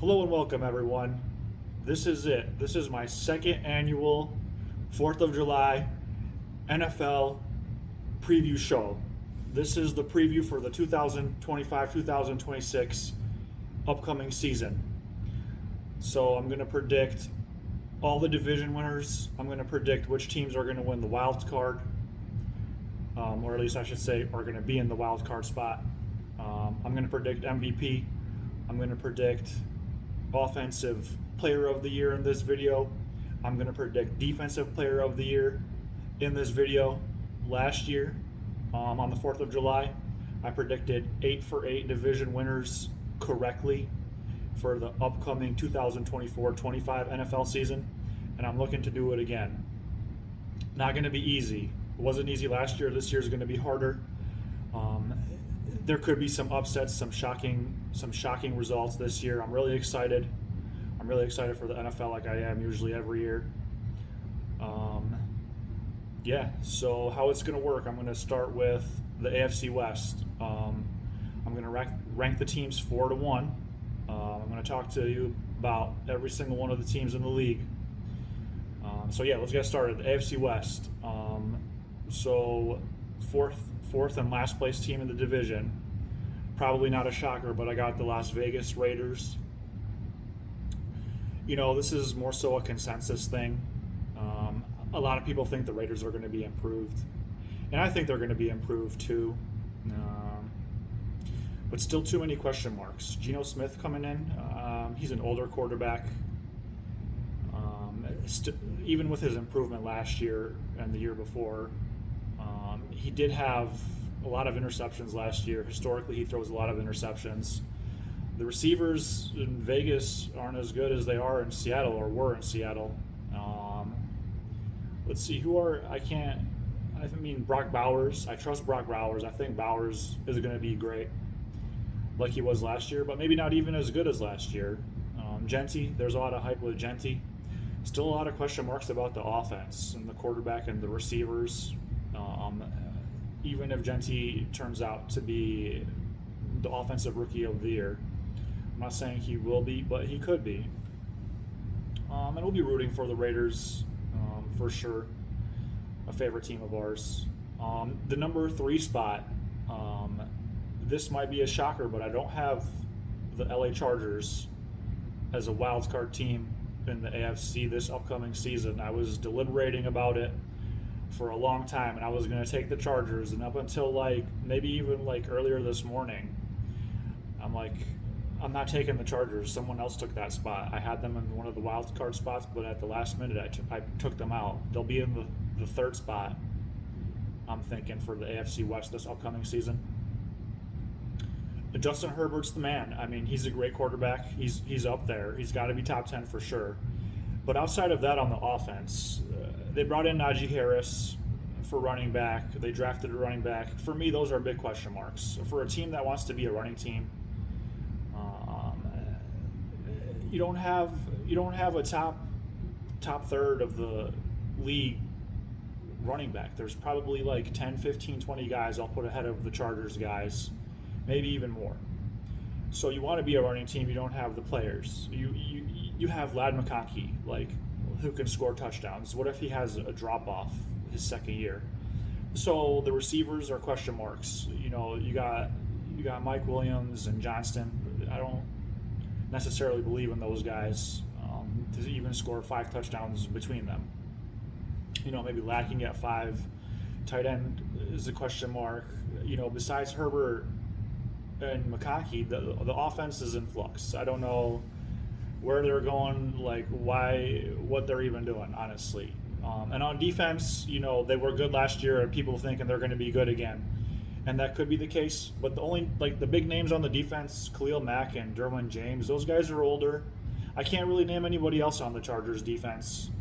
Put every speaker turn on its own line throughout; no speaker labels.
Hello and welcome, everyone. This is it. This is my second annual 4th of July NFL preview show. This is the preview for the 2025-2026 upcoming season. So I'm going to predict all the division winners. I'm going to predict which teams are going to win the wild card, or at least I should say are going to be in the wild card spot. I'm going to predict MVP. I'm going to predict Offensive Player of the Year in this video. I'm going to predict Defensive Player of the Year in this video. Last year, on the 4th of July, I predicted 8 for 8 division winners correctly for the upcoming 2024-25 NFL season, and I'm looking to do it again. Not going to be easy. It wasn't easy last year. This year is going to be harder. There could be some upsets, some shocking results this year. I'm really excited. I'm really excited for the NFL, like I am usually every year. So how it's going to work, I'm going to start with the AFC West. I'm going to rank the teams 4 to 1. I'm going to talk to you about every single one of the teams in the league. Let's get started. The AFC West. Fourth and last place team in the division. Probably not a shocker, but I got the Las Vegas Raiders. This is more so a consensus thing. A lot of people think the Raiders are going to be improved, and I think they're going to be improved too. But still too many question marks. Geno Smith coming in, he's an older quarterback. Even with his improvement last year and the year before, he did have a lot of interceptions last year. Historically, he throws a lot of interceptions. The receivers in Vegas aren't as good as they are in Seattle or were in Seattle. Let's see Brock Bowers. I trust Brock Bowers. I think Bowers is going to be great like he was last year, but maybe not even as good as last year. Genty, there's a lot of hype with Genty. Still a lot of question marks about the offense and the quarterback and the receivers. Even if Genty turns out to be the offensive rookie of the year. I'm not saying he will be, but he could be. And we'll be rooting for the Raiders for sure. A favorite team of ours. The number 3 spot, this might be a shocker, but I don't have the LA Chargers as a wild card team in the AFC this upcoming season. I was deliberating about it for a long time, and I was going to take the Chargers, and up until maybe even earlier this morning, I'm not taking the Chargers. Someone else took that spot. I had them in one of the wild card spots, but at the last minute I took them out. They'll be in the 3rd spot, I'm thinking, for the AFC West this upcoming season. Justin Herbert's the man. I mean, he's a great quarterback. He's up there. He's got to be top 10 for sure. But outside of that, on the offense, they brought in Najee Harris for running back. They drafted a running back. For me, those are big question marks. For a team that wants to be a running team, you don't have a top third of the league running back. There's probably 10, 15, 20 guys I'll put ahead of the Chargers guys, maybe even more. So you want to be a running team, you don't have the players. You have Lad McConkey, who can score touchdowns. What if he has a drop-off his second year? So the receivers are question marks. You got Mike Williams and Johnston. I don't necessarily believe in those guys to even score 5 touchdowns between them. Maybe lacking at 5. Tight end is a question mark. Besides Herbert and McConkey, the offense is in flux. I don't know where they're going, what they're even doing, honestly. And on defense, they were good last year, and people thinking they're going to be good again. And that could be the case. But the only, the big names on the defense, Khalil Mack and Derwin James, those guys are older. I can't really name anybody else on the Chargers defense.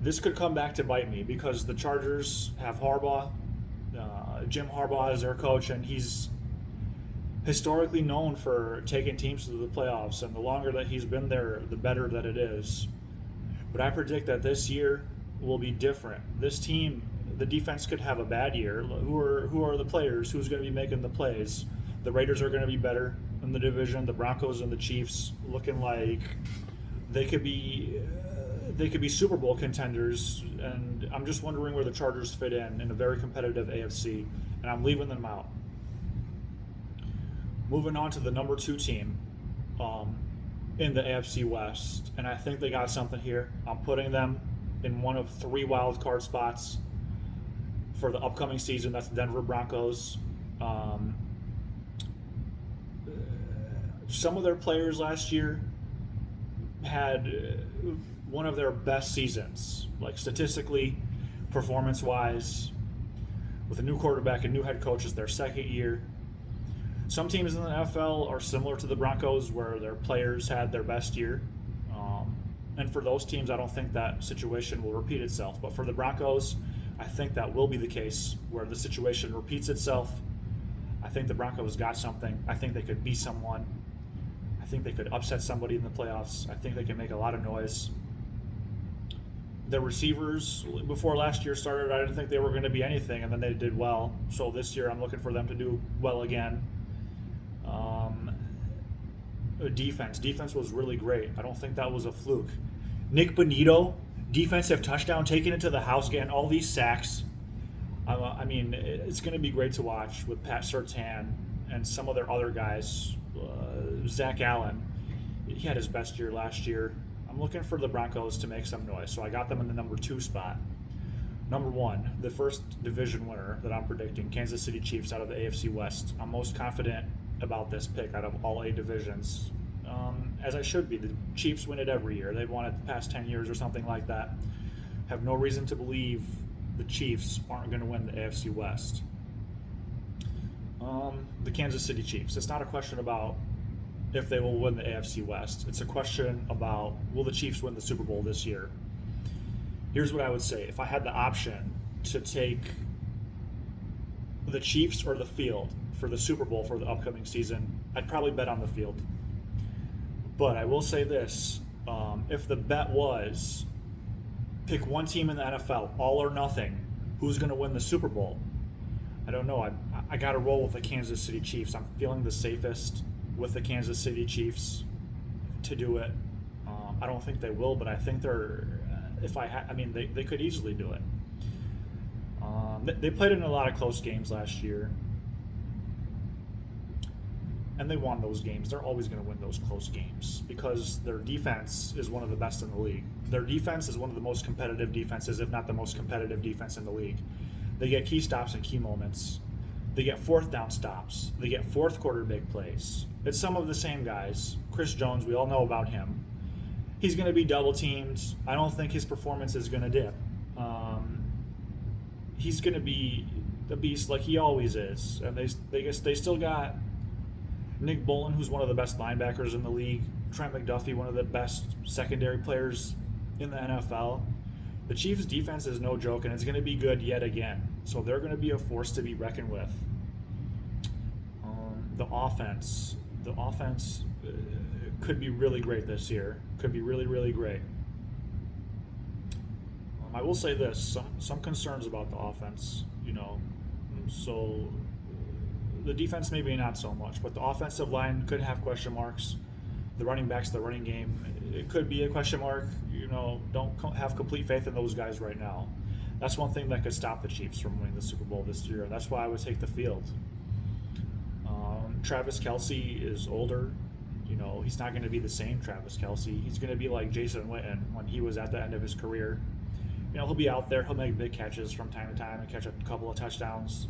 This could come back to bite me because the Chargers have Harbaugh. Jim Harbaugh is their coach, and he's historically known for taking teams to the playoffs, and the longer that he's been there, the better that it is. But I predict that this year will be different. This team, the defense could have a bad year. Who are the players? Who's going to be making the plays? The Raiders are going to be better. in the division. The Broncos and the Chiefs looking like they could be Super Bowl contenders, and I'm just wondering where the Chargers fit in a very competitive AFC, and I'm leaving them out. Moving on to the number 2 team in the AFC West, and I think they got something here. I'm putting them in one of 3 wild card spots for the upcoming season. That's the Denver Broncos. Some of their players last year had one of their best seasons, like statistically, performance-wise, with a new quarterback and new head coach. Is their second year. Some teams in the NFL are similar to the Broncos, where their players had their best year. And for those teams, I don't think that situation will repeat itself. But for the Broncos, I think that will be the case, where the situation repeats itself. I think the Broncos got something. I think they could be someone. I think they could upset somebody in the playoffs. I think they can make a lot of noise. The receivers, before last year started, I didn't think they were going to be anything, and then they did well. So this year, I'm looking for them to do well again. Defense was really great. I don't think that was a fluke. Nick Bonito, defensive touchdown, taking it to the house, getting all these sacks. I mean, it's going to be great to watch with Pat Surtain and some of their other guys. Zach Allen, he had his best year last year. I'm looking for the Broncos to make some noise, so I got them in the number 2 spot. Number 1, the first division winner that I'm predicting, Kansas City Chiefs out of the AFC West. I'm most confident about this pick out of all 8 divisions, as I should be. The Chiefs win it every year. They've won it the past 10 years or something like that. Have no reason to believe the Chiefs aren't going to win the AFC West. The Kansas City Chiefs. It's not a question about if they will win the AFC West. It's a question about, will the Chiefs win the Super Bowl this year? Here's what I would say. If I had the option to take the Chiefs or the field for the Super Bowl for the upcoming season, I'd probably bet on the field. But I will say this, if the bet was pick one team in the NFL, all or nothing, who's going to win the Super Bowl? I don't know. I got to roll with the Kansas City Chiefs. I'm feeling the safest with the Kansas City Chiefs to do it. I don't think they will, but I think they're. They could easily do it. They played in a lot of close games last year, and they won those games. They're always going to win those close games because their defense is one of the best in the league. Their defense is one of the most competitive defenses, if not the most competitive defense in the league. They get key stops and key moments. They get fourth down stops. They get fourth quarter big plays. It's some of the same guys. Chris Jones, we all know about him. He's going to be double teamed. I don't think his performance is going to dip. He's going to be the beast like he always is. And they still got Nick Bolton, who's one of the best linebackers in the league. Trent McDuffie, one of the best secondary players in the NFL. The Chiefs' defense is no joke, and it's going to be good yet again. So they're going to be a force to be reckoned with. The offense could be really great this year. Could be really, really great. I will say this: some concerns about the offense. So the defense maybe not so much, but the offensive line could have question marks. The running backs, the running game, it could be a question mark. Don't have complete faith in those guys right now. That's one thing that could stop the Chiefs from winning the Super Bowl this year. That's why I would take the field. Travis Kelce is older. He's not going to be the same Travis Kelce. He's going to be like Jason Witten when he was at the end of his career. He'll be out there. He'll make big catches from time to time and catch a couple of touchdowns.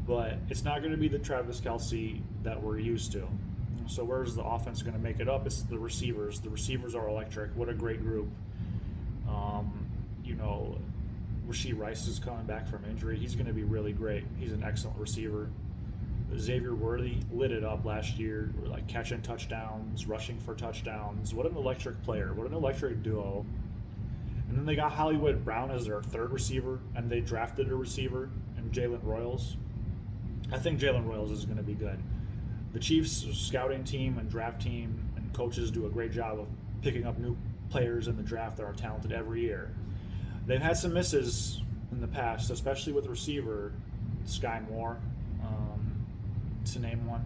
But it's not going to be the Travis Kelce that we're used to. So where's the offense going to make it up? It's the receivers. The receivers are electric. What a great group. Rashee Rice is coming back from injury. He's going to be really great. He's an excellent receiver. Xavier Worthy lit it up last year, like catching touchdowns, rushing for touchdowns. What an electric player. What an electric duo. And then they got Hollywood Brown as their third receiver, and they drafted a receiver in Jalen Royals. I think Jalen Royals is going to be good. The Chiefs scouting team and draft team and coaches do a great job of picking up new players in the draft that are talented every year. They've had some misses in the past, especially with receiver Sky Moore, to name one.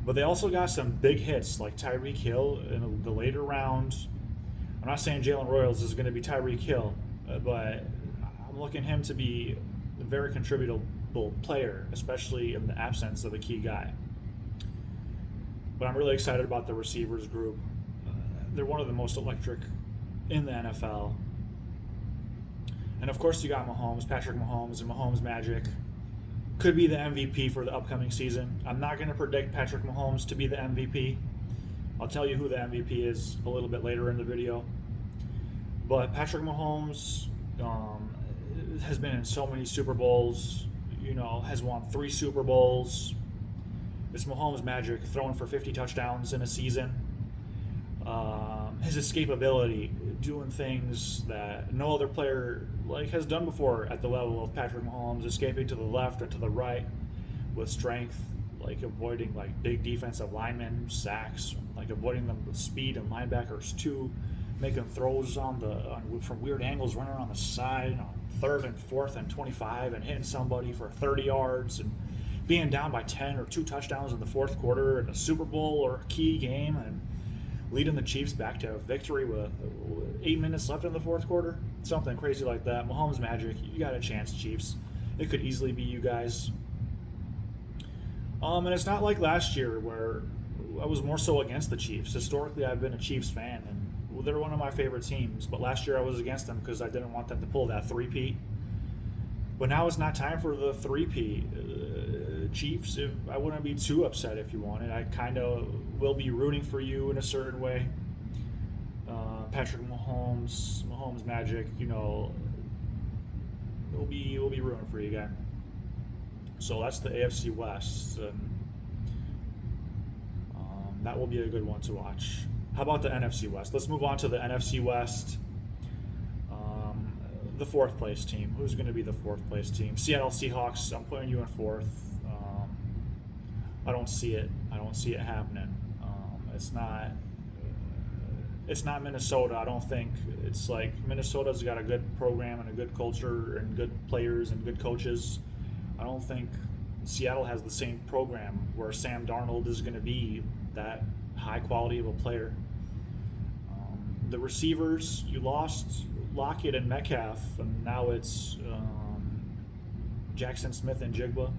But they also got some big hits like Tyreek Hill in the later round. I'm not saying Jalen Royals is going to be Tyreek Hill, but I'm looking him to be a very contributable player, especially in the absence of a key guy. But I'm really excited about the receivers group. They're one of the most electric in the NFL. And of course, you got Mahomes, Patrick Mahomes, and Mahomes Magic. Could be the MVP for the upcoming season. I'm not going to predict Patrick Mahomes to be the MVP. I'll tell you who the MVP is a little bit later in the video. But Patrick Mahomes has been in so many Super Bowls, has won 3 Super Bowls. It's Mahomes Magic, throwing for 50 touchdowns in a season. His escapability, doing things that no other player has done before at the level of Patrick Mahomes, escaping to the left or to the right with strength, avoiding big defensive linemen, sacks, avoiding them with speed and linebackers too, making throws from weird angles, running on the side on 3rd and 4th and 25 and hitting somebody for 30 yards and being down by 10 or 2 touchdowns in the 4th quarter in a Super Bowl or a key game and leading the Chiefs back to victory with 8 minutes left in the 4th quarter. Something crazy like that. Mahomes Magic, you got a chance, Chiefs. It could easily be you guys. And it's not like last year where I was more so against the Chiefs. Historically, I've been a Chiefs fan, and they're one of my favorite teams. But last year I was against them because I didn't want them to pull that three-peat. But now it's not time for the three-peat. Chiefs, I wouldn't be too upset if you wanted. I kind of will be rooting for you in a certain way. Patrick Mahomes Magic, we'll be rooting for you again. So that's the AFC West. That will be a good one to watch. How about the NFC West? Let's move on to the NFC West. The 4th place team. Who's going to be the 4th place team? Seattle Seahawks. I'm putting you in 4th. I don't see it. I don't see it happening. It's not Minnesota. I don't think it's Minnesota's got a good program and a good culture and good players and good coaches. I don't think Seattle has the same program where Sam Darnold is going to be that high quality of a player. The receivers, you lost Lockett and Metcalf, and now it's Jackson Smith and Jigba.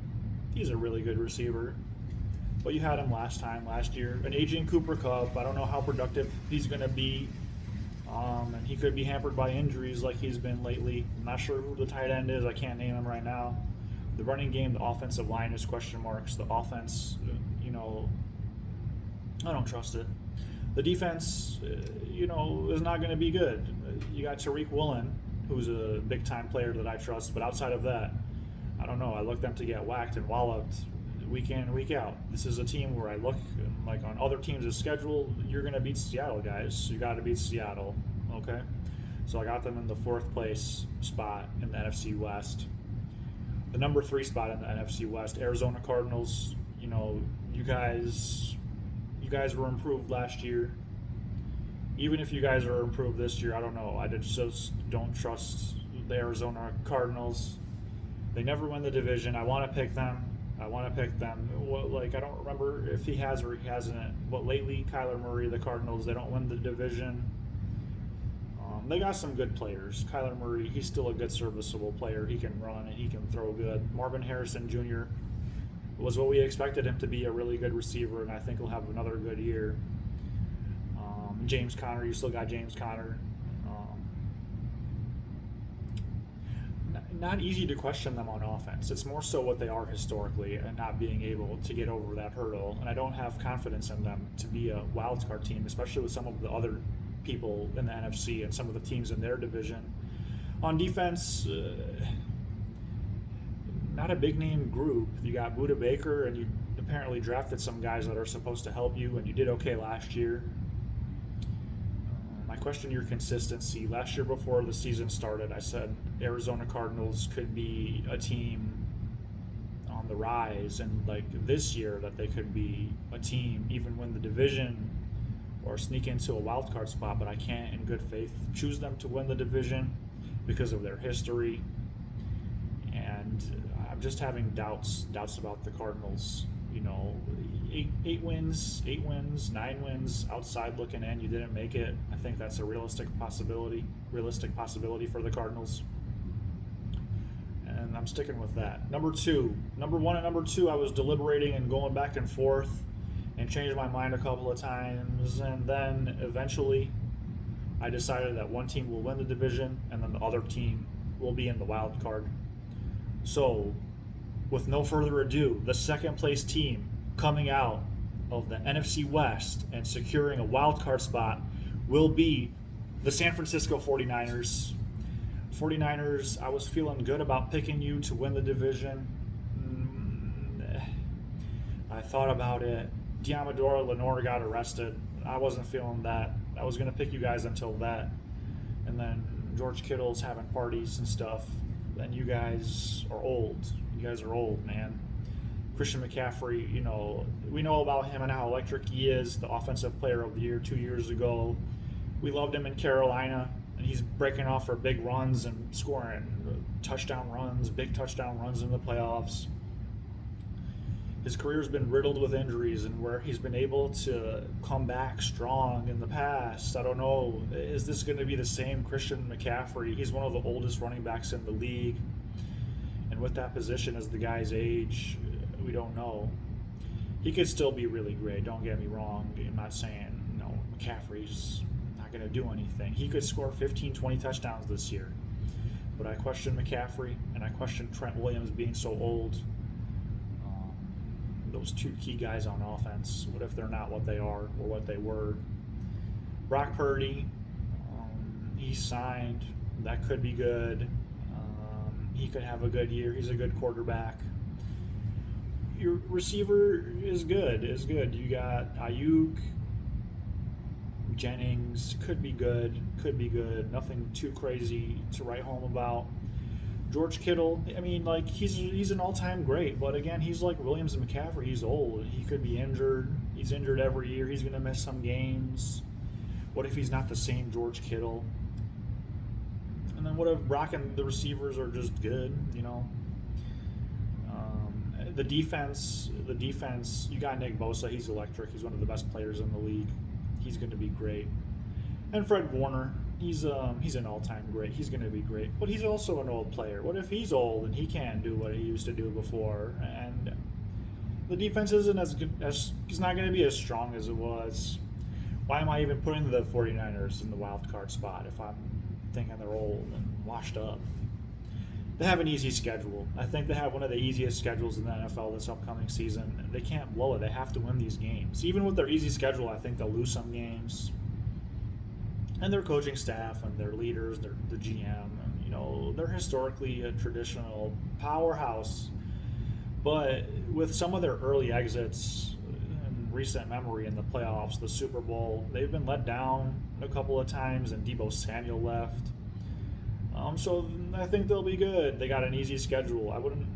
He's a really good receiver. But you had him last year. And Adrian Cooper Kupp, I don't know how productive he's going to be. And he could be hampered by injuries like he's been lately. I'm not sure who the tight end is. I can't name him right now. The running game, the offensive line is question marks. The offense, I don't trust it. The defense, is not going to be good. You got Tariq Woolen, who's a big-time player that I trust. But outside of that, I don't know. I look them to get whacked and walloped week in and week out. This is a team where I look on other teams' schedule. You're going to beat Seattle, guys. You got to beat Seattle, okay? So I got them in the 4th place spot in the NFC West. The number 3 spot in the NFC West, Arizona Cardinals. You guys were improved last year. Even if you guys are improved this year, I don't know. I just don't trust the Arizona Cardinals. They never win the division. I want to pick them. I don't remember if he has or he hasn't. But lately, Kyler Murray, the Cardinals, they don't win the division. They got some good players. Kyler Murray, he's still a good serviceable player. He can run and he can throw good. Marvin Harrison Jr. was what we expected him to be, a really good receiver, and I think he'll have another good year. James Conner, you still got James Conner. Not easy to question them on offense. It's more so what they are historically and not being able to get over that hurdle. And I don't have confidence in them to be a wild card team, especially with some of the other people in the NFC and some of the teams in their division. On defense, not a big name group. You got Budda Baker, and you apparently drafted some guys that are supposed to help you, and you did okay last year. I question your consistency. Last year before the season started, I said Arizona Cardinals could be a team on the rise, and this year that they could be a team, even win the division or sneak into a wild card spot, but I can't in good faith choose them to win the division because of their history. And I'm just having doubts about the Cardinals. eight wins, 9 wins outside looking in. You didn't make it. I think that's a realistic possibility for the Cardinals. And I'm sticking with that. Number one and number two, I was deliberating and going back and forth and changed my mind a couple of times. And then eventually I decided that one team will win the division and then the other team will be in the wild card. So, with no further ado, the second place team coming out of the NFC West and securing a wild card spot will be the San Francisco 49ers. 49ers, I was feeling good about picking you to win the division. I thought about it. Diamador Lenore got arrested. I wasn't feeling that. I was going to pick you guys until that. And then George Kittle's having parties and stuff. And you guys are old. You guys are old, man. Christian McCaffrey, we know about him and how electric he is, the offensive player of the year 2 years ago. We loved him in Carolina, and he's breaking off for big runs and scoring big touchdown runs in the playoffs. His career's been riddled with injuries, and where he's been able to come back strong in the past, I don't know, is this going to be the same Christian McCaffrey? He's one of the oldest running backs in the league. And with that position as the guy's age, we don't know. He could still be really great, don't get me wrong. I'm not saying, McCaffrey's not going to do anything. He could score 15, 20 touchdowns this year. But I question McCaffrey, and I question Trent Williams being so old. Those two key guys on offense, what if they're not what they are or what they were? Brock Purdy, he's signed. That could be good. He could have a good year. He's a good quarterback. Your receiver is good. You got Ayuk, Jennings, could be good. Nothing too crazy to write home about. George Kittle, he's an all-time great, but again, he's like Williams and McCaffrey. He's old. He could be injured. He's injured every year. He's going to miss some games. What if he's not the same George Kittle? And then what if Brock and the receivers are just good, The defense, you got Nick Bosa. He's electric. He's one of the best players in the league. He's going to be great. And Fred Warner, he's an all-time great. He's going to be great. But he's also an old player. What if he's old and he can't do what he used to do before? And the defense isn't it's not going to be as strong as it was. Why am I even putting the 49ers in the wild card spot if I'm thinking they're old and washed up? They have an easy schedule. I think they have one of the easiest schedules in the NFL this upcoming season. They can't blow it. They have to win these games. Even with their easy schedule, I think they'll lose some games. And their coaching staff and their leaders, the GM, they're historically a traditional powerhouse. But with some of their early exits in recent memory in the playoffs, the Super Bowl, they've been let down a couple of times, and Deebo Samuel left. So I think they'll be good. They got an easy schedule. I wouldn't,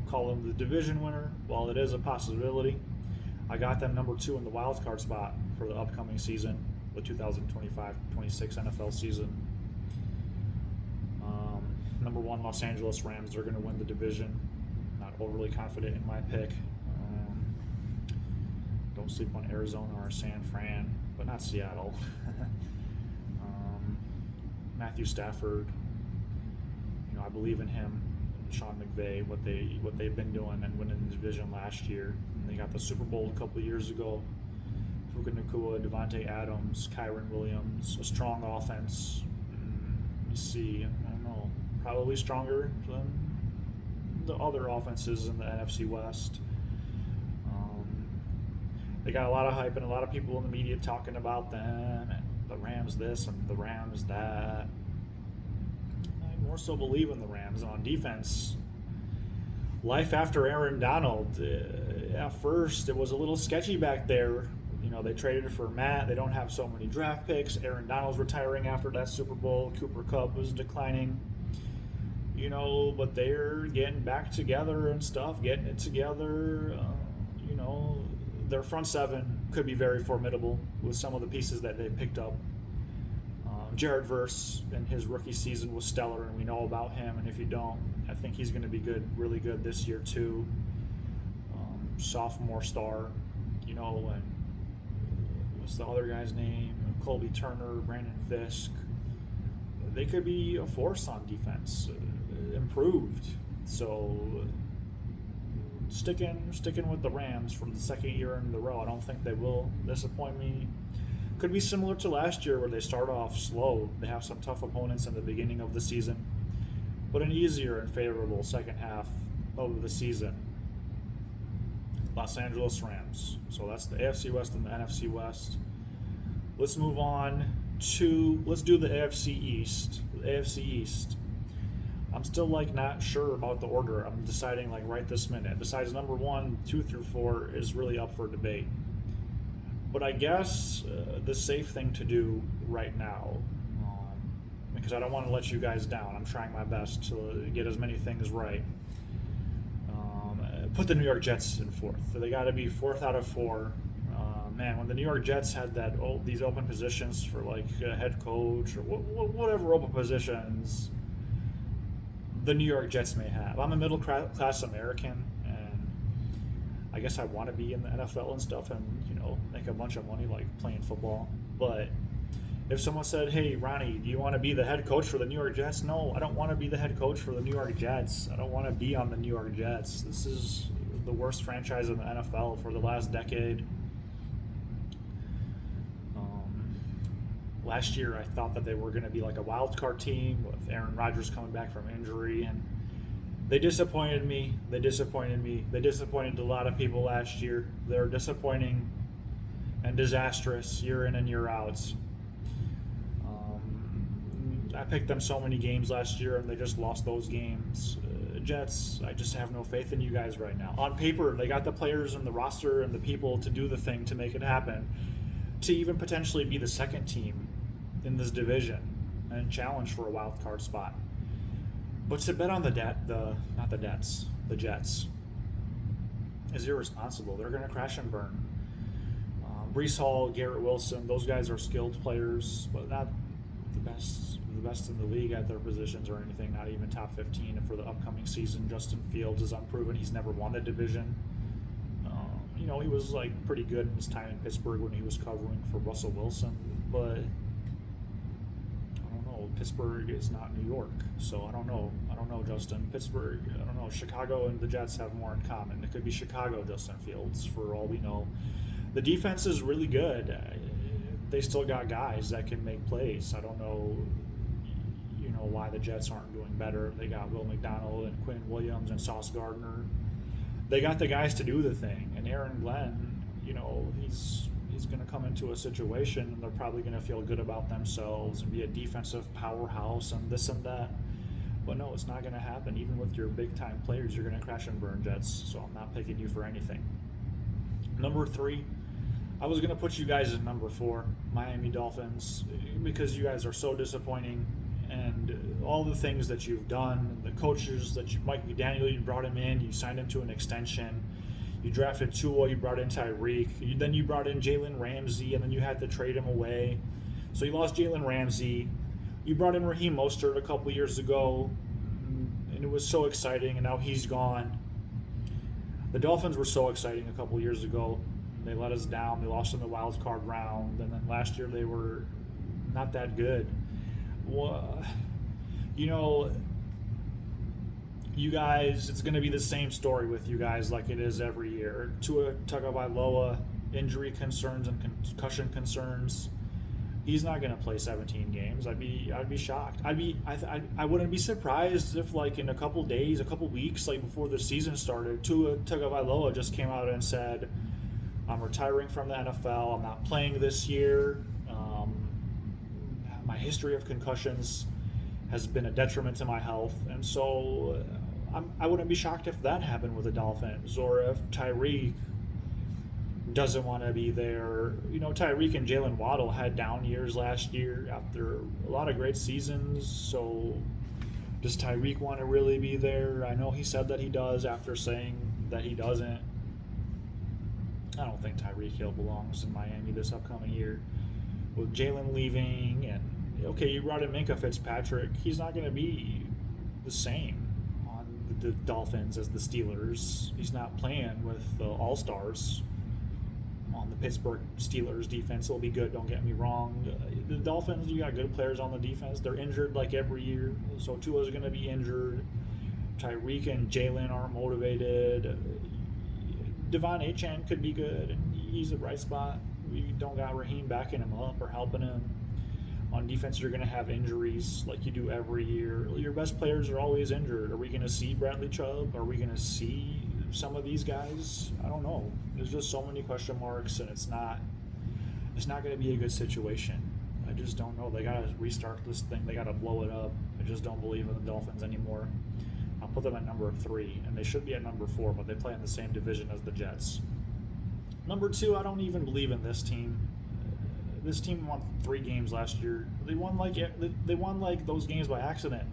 call them the division winner. While it is a possibility, I got them number 2 in the wild card spot for the upcoming season, the 2025-26 NFL season. Number 1, Los Angeles Rams. They're going to win the division. Not overly confident in my pick. Don't sleep on Arizona or San Fran, but not Seattle. Matthew Stafford, I believe in him. Sean McVay, what they've been doing and winning the division last year. And they got the Super Bowl a couple of years ago. Puka Nacua, Devontae Adams, Kyron Williams, a strong offense. Let me see, I don't know, probably stronger than the other offenses in the NFC West. They got a lot of hype and a lot of people in the media talking about them and the Rams this and the Rams that. I more so believe in the Rams. On defense, life after Aaron Donald. At first, it was a little sketchy back there. They traded for Matt. They don't have so many draft picks. Aaron Donald's retiring after that Super Bowl. Cooper Kupp was declining. But they're getting back together and stuff, getting it together. Their front seven could be very formidable with some of the pieces that they picked up. Jared Verse in his rookie season was stellar, and we know about him. And if you don't, I think he's going to be good, really good this year too. Sophomore star and what's the other guy's name? Colby Turner, Brandon Fisk. They could be a force on defense, improved. So sticking with the Rams from the second year in a row. I don't think they will disappoint me. Could be similar to last year where they start off slow. They have some tough opponents in the beginning of the season, but an easier and favorable second half of the season. Los Angeles Rams. So that's the AFC West and the NFC West. Let's move on to, let's do the AFC East. The AFC East. I'm still not sure about the order. I'm deciding right this minute. Besides number 1, 2 through 4 is really up for debate. But I guess the safe thing to do right now, because I don't want to let you guys down. I'm trying my best to get as many things right. Put the New York Jets in 4th. They got to be 4th out of 4. Man, when the New York Jets had these open positions for a head coach or whatever open positions the New York Jets may have. I'm a middle class American, and I guess I want to be in the NFL and stuff, and make a bunch of money playing football. But if someone said, "Hey, Ronnie, do you want to be the head coach for the New York Jets?" No, I don't want to be the head coach for the New York Jets. I don't want to be on the New York Jets. This is the worst franchise in the NFL for the last decade. Last year, I thought that they were going to be a wild card team with Aaron Rodgers coming back from injury, and they disappointed me. They disappointed a lot of people last year. They're disappointing and disastrous year in and year out. I picked them so many games last year, and they just lost those games. Jets, I just have no faith in you guys right now. On paper, they got the players and the roster and the people to do the thing to make it happen, to even potentially be the second team in this division and challenge for a wild card spot. But to bet on the Jets is irresponsible. They're going to crash and burn. Breece Hall, Garrett Wilson, those guys are skilled players, but not the best in the league at their positions or anything, not even top 15. And for the upcoming season, Justin Fields is unproven. He's never won the division. He was pretty good in his time in Pittsburgh when he was covering for Russell Wilson, but I don't know. Pittsburgh is not New York, so I don't know, Justin. Pittsburgh, I don't know. Chicago and the Jets have more in common. It could be Chicago Justin Fields for all we know. The defense is really good. They still got guys that can make plays. I don't know, why the Jets aren't doing better. They got Will McDonald and Quinn Williams and Sauce Gardner. They got the guys to do the thing, and Aaron Glenn, he's going to come into a situation, and they're probably going to feel good about themselves and be a defensive powerhouse and this and that. But no, it's not going to happen. Even with your big-time players, you're going to crash and burn, Jets, so I'm not picking you for anything. Number 3, I was going to put you guys in number 4, Miami Dolphins, because you guys are so disappointing, and all the things that you've done, the coaches that Mike McDaniel, you brought him in, you signed him to an extension, you drafted Tua, you brought in Tyreek, then you brought in Jalen Ramsey, and then you had to trade him away. So you lost Jalen Ramsey. You brought in Raheem Mostert a couple years ago, and it was so exciting, and now he's gone. The Dolphins were so exciting a couple years ago. They let us down. They lost in the wild card round, and then last year they were not that good. Well, you guys, it's going to be the same story with you guys like it is every year. Tua Tagovailoa, injury concerns and concussion concerns. He's not going to play 17 games. I'd be shocked. I wouldn't be surprised if in a couple days, a couple weeks, before the season started, Tua Tagovailoa just came out and said, "I'm retiring from the NFL. I'm not playing this year. My history of concussions has been a detriment to my health," and so I wouldn't be shocked if that happened with the Dolphins, or if Tyreek doesn't want to be there. Tyreek and Jalen Waddle had down years last year after a lot of great seasons, so does Tyreek want to really be there? I know he said that he does after saying that he doesn't. I don't think Tyreek Hill belongs in Miami this upcoming year. With Jalen leaving, and okay, you brought in Minkah Fitzpatrick, he's not going to be the same on the Dolphins as the Steelers. He's not playing with the All-Stars. On the Pittsburgh Steelers defense will be good, don't get me wrong. The Dolphins, you got good players on the defense. They're injured like every year, so Tua's going to be injured. Tyreek and Jalen aren't motivated. Devon Achane could be good, and he's a bright spot. We don't got Raheem backing him up or helping him. On defense, you're going to have injuries like you do every year. Your best players are always injured. Are we going to see Bradley Chubb? Are we going to see some of these guys? I don't know. There's just so many question marks, and it's not going to be a good situation. I just don't know. They got to restart this thing. They got to blow it up. I just don't believe in the Dolphins anymore. I'll put them at number 3, and they should be at number 4, but they play in the same division as the Jets. Number 2, I don't even believe in this team. This team won 3 games last year. They won like those games by accident.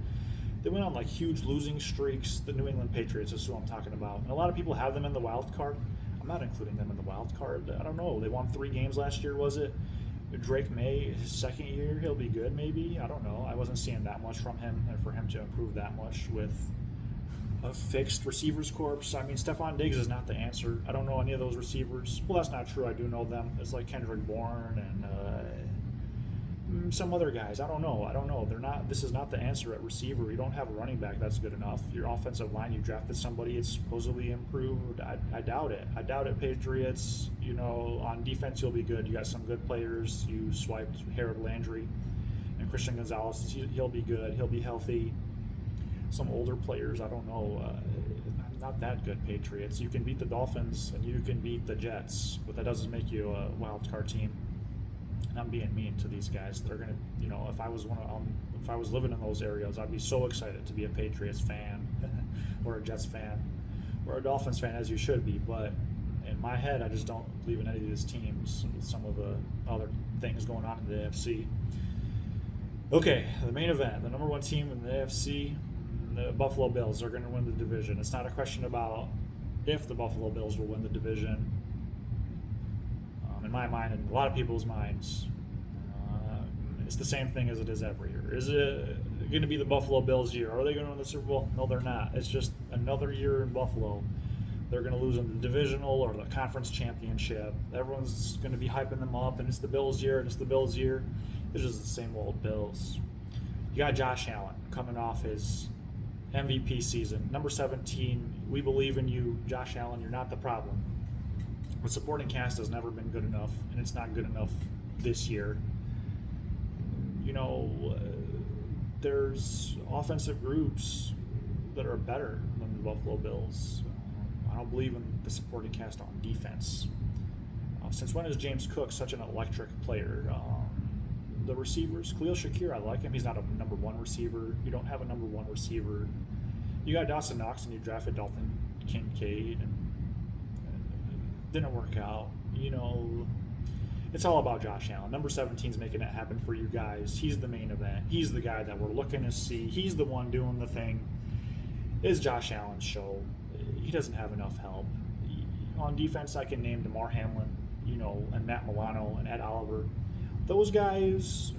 They went on like huge losing streaks. The New England Patriots is who I'm talking about. And a lot of people have them in the wild card. I'm not including them in the wild card. I don't know. They won 3 games last year, was it? Drake May, his second year, he'll be good maybe. I don't know. I wasn't seeing that much from him, and for him to improve that much with a fixed receivers corps. I mean, Stephon Diggs is not the answer. I don't know any of those receivers. Well, that's not true. I do know them. It's like Kendrick Bourne and some other guys. I don't know. They're not. This is not the answer at receiver. You don't have a running back that's good enough. Your offensive line, you drafted somebody. It's supposedly improved. I doubt it. I doubt it. Patriots. On defense you'll be good. You got some good players. You swiped Harold Landry and Christian Gonzalez. He'll be good. He'll be healthy. Some older players, I don't know, not that good. Patriots. You can beat the Dolphins and you can beat the Jets, but that doesn't make you a wild card team. And I'm being mean to these guys. They're gonna, if I was living in those areas, I'd be so excited to be a Patriots fan, or a Jets fan, or a Dolphins fan, as you should be. But in my head, I just don't believe in any of these teams with some of the other things going on in the AFC. Okay, the main event, the number 1 team in the AFC. The Buffalo Bills are going to win the division. It's not a question about if the Buffalo Bills will win the division. In my mind and a lot of people's minds, it's the same thing as it is every year. Is it going to be the Buffalo Bills year? Are they going to win the Super Bowl? No, they're not. It's just another year in Buffalo. They're going to lose in the divisional or the conference championship. Everyone's going to be hyping them up, and it's the Bills year, and it's the Bills year. It's just the same old Bills. You got Josh Allen coming off his MVP season. Number 17, we believe in you, Josh Allen. You're not the problem. The supporting cast has never been good enough, and it's not good enough this year. There's offensive groups that are better than the Buffalo Bills. I don't believe in the supporting cast on defense. Since when is James Cook such an electric player? The receivers, Khalil Shakir, I like him. He's not a number 1 receiver. You don't have a number 1 receiver. You got Dawson Knox and you drafted Dalton Kincaid, and didn't work out. It's all about Josh Allen. Number 17's making it happen for you guys. He's the main event. He's the guy that we're looking to see. He's the one doing the thing. It's Josh Allen's show. He doesn't have enough help. On defense, I can name DeMar Hamlin, and Matt Milano and Ed Oliver. Those guys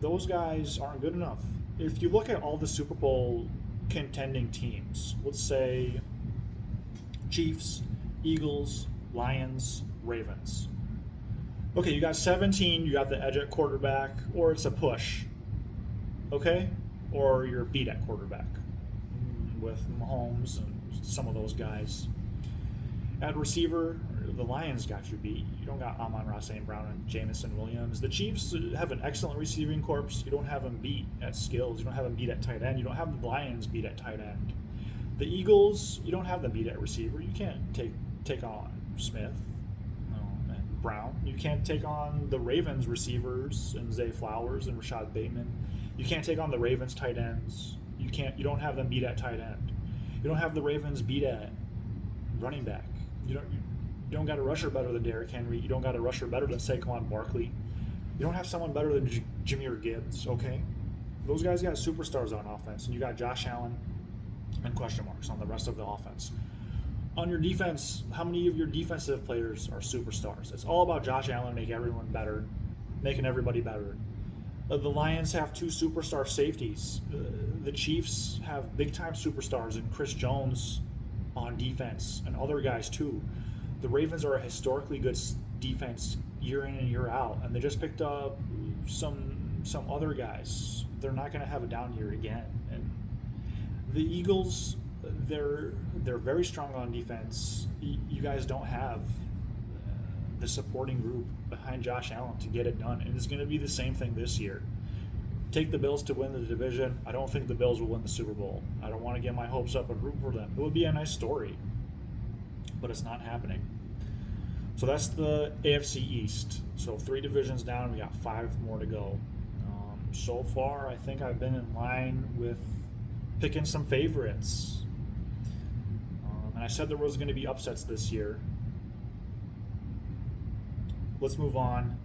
aren't good enough. If you look at all the Super Bowl contending teams, let's say Chiefs, Eagles, Lions, Ravens. Okay, you got 17, you got the edge at quarterback, or it's a push, okay? Or you're beat at quarterback with Mahomes and some of those guys. At receiver, the Lions got you beat. You don't got Amon-Ra St. Brown and Jamison Williams. The Chiefs have an excellent receiving corps. You don't have them beat at skills. You don't have them beat at tight end. You don't have the Lions beat at tight end. The Eagles, you don't have them beat at receiver. You can't take on Smith and Brown. You can't take on the Ravens receivers and Zay Flowers and Rashad Bateman. You can't take on the Ravens tight ends. You don't have them beat at tight end. You don't have the Ravens beat at running back. You don't got a rusher better than Derrick Henry. You don't got a rusher better than Saquon Barkley. You don't have someone better than Jahmyr Gibbs, okay? Those guys got superstars on offense, and you got Josh Allen and question marks on the rest of the offense. On your defense, how many of your defensive players are superstars? It's all about Josh Allen making everyone better, making everybody better. The Lions have 2 superstar safeties. The Chiefs have big-time superstars in Chris Jones on defense and other guys too. The Ravens are a historically good defense year in and year out, and they just picked up some other guys. They're not going to have a down year again. And the Eagles, they're very strong on defense. You guys don't have the supporting group behind Josh Allen to get it done, and it's going to be the same thing this year. Take the Bills to win the division. I don't think the Bills will win the Super Bowl. I don't want to get my hopes up and root for them. It would be a nice story, but it's not happening. So that's the AFC East. So 3 divisions down. We got 5 more to go. So far, I think I've been in line with picking some favorites. And I said there was going to be upsets this year. Let's move on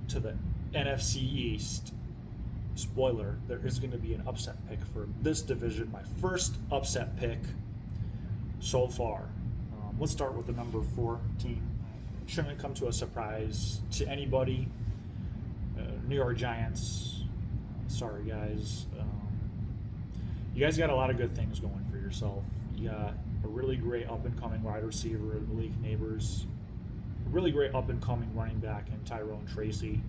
to the NFC East. Spoiler, there is going to be an upset pick for this division. My first upset pick so far. Let's start with the number 4 team. Shouldn't come to a surprise to anybody. New York Giants. Sorry, guys. You guys got a lot of good things going for yourself. You got a really great up-and-coming wide receiver in Malik Neighbors. A really great up-and-coming running back in Tyrone Tracy.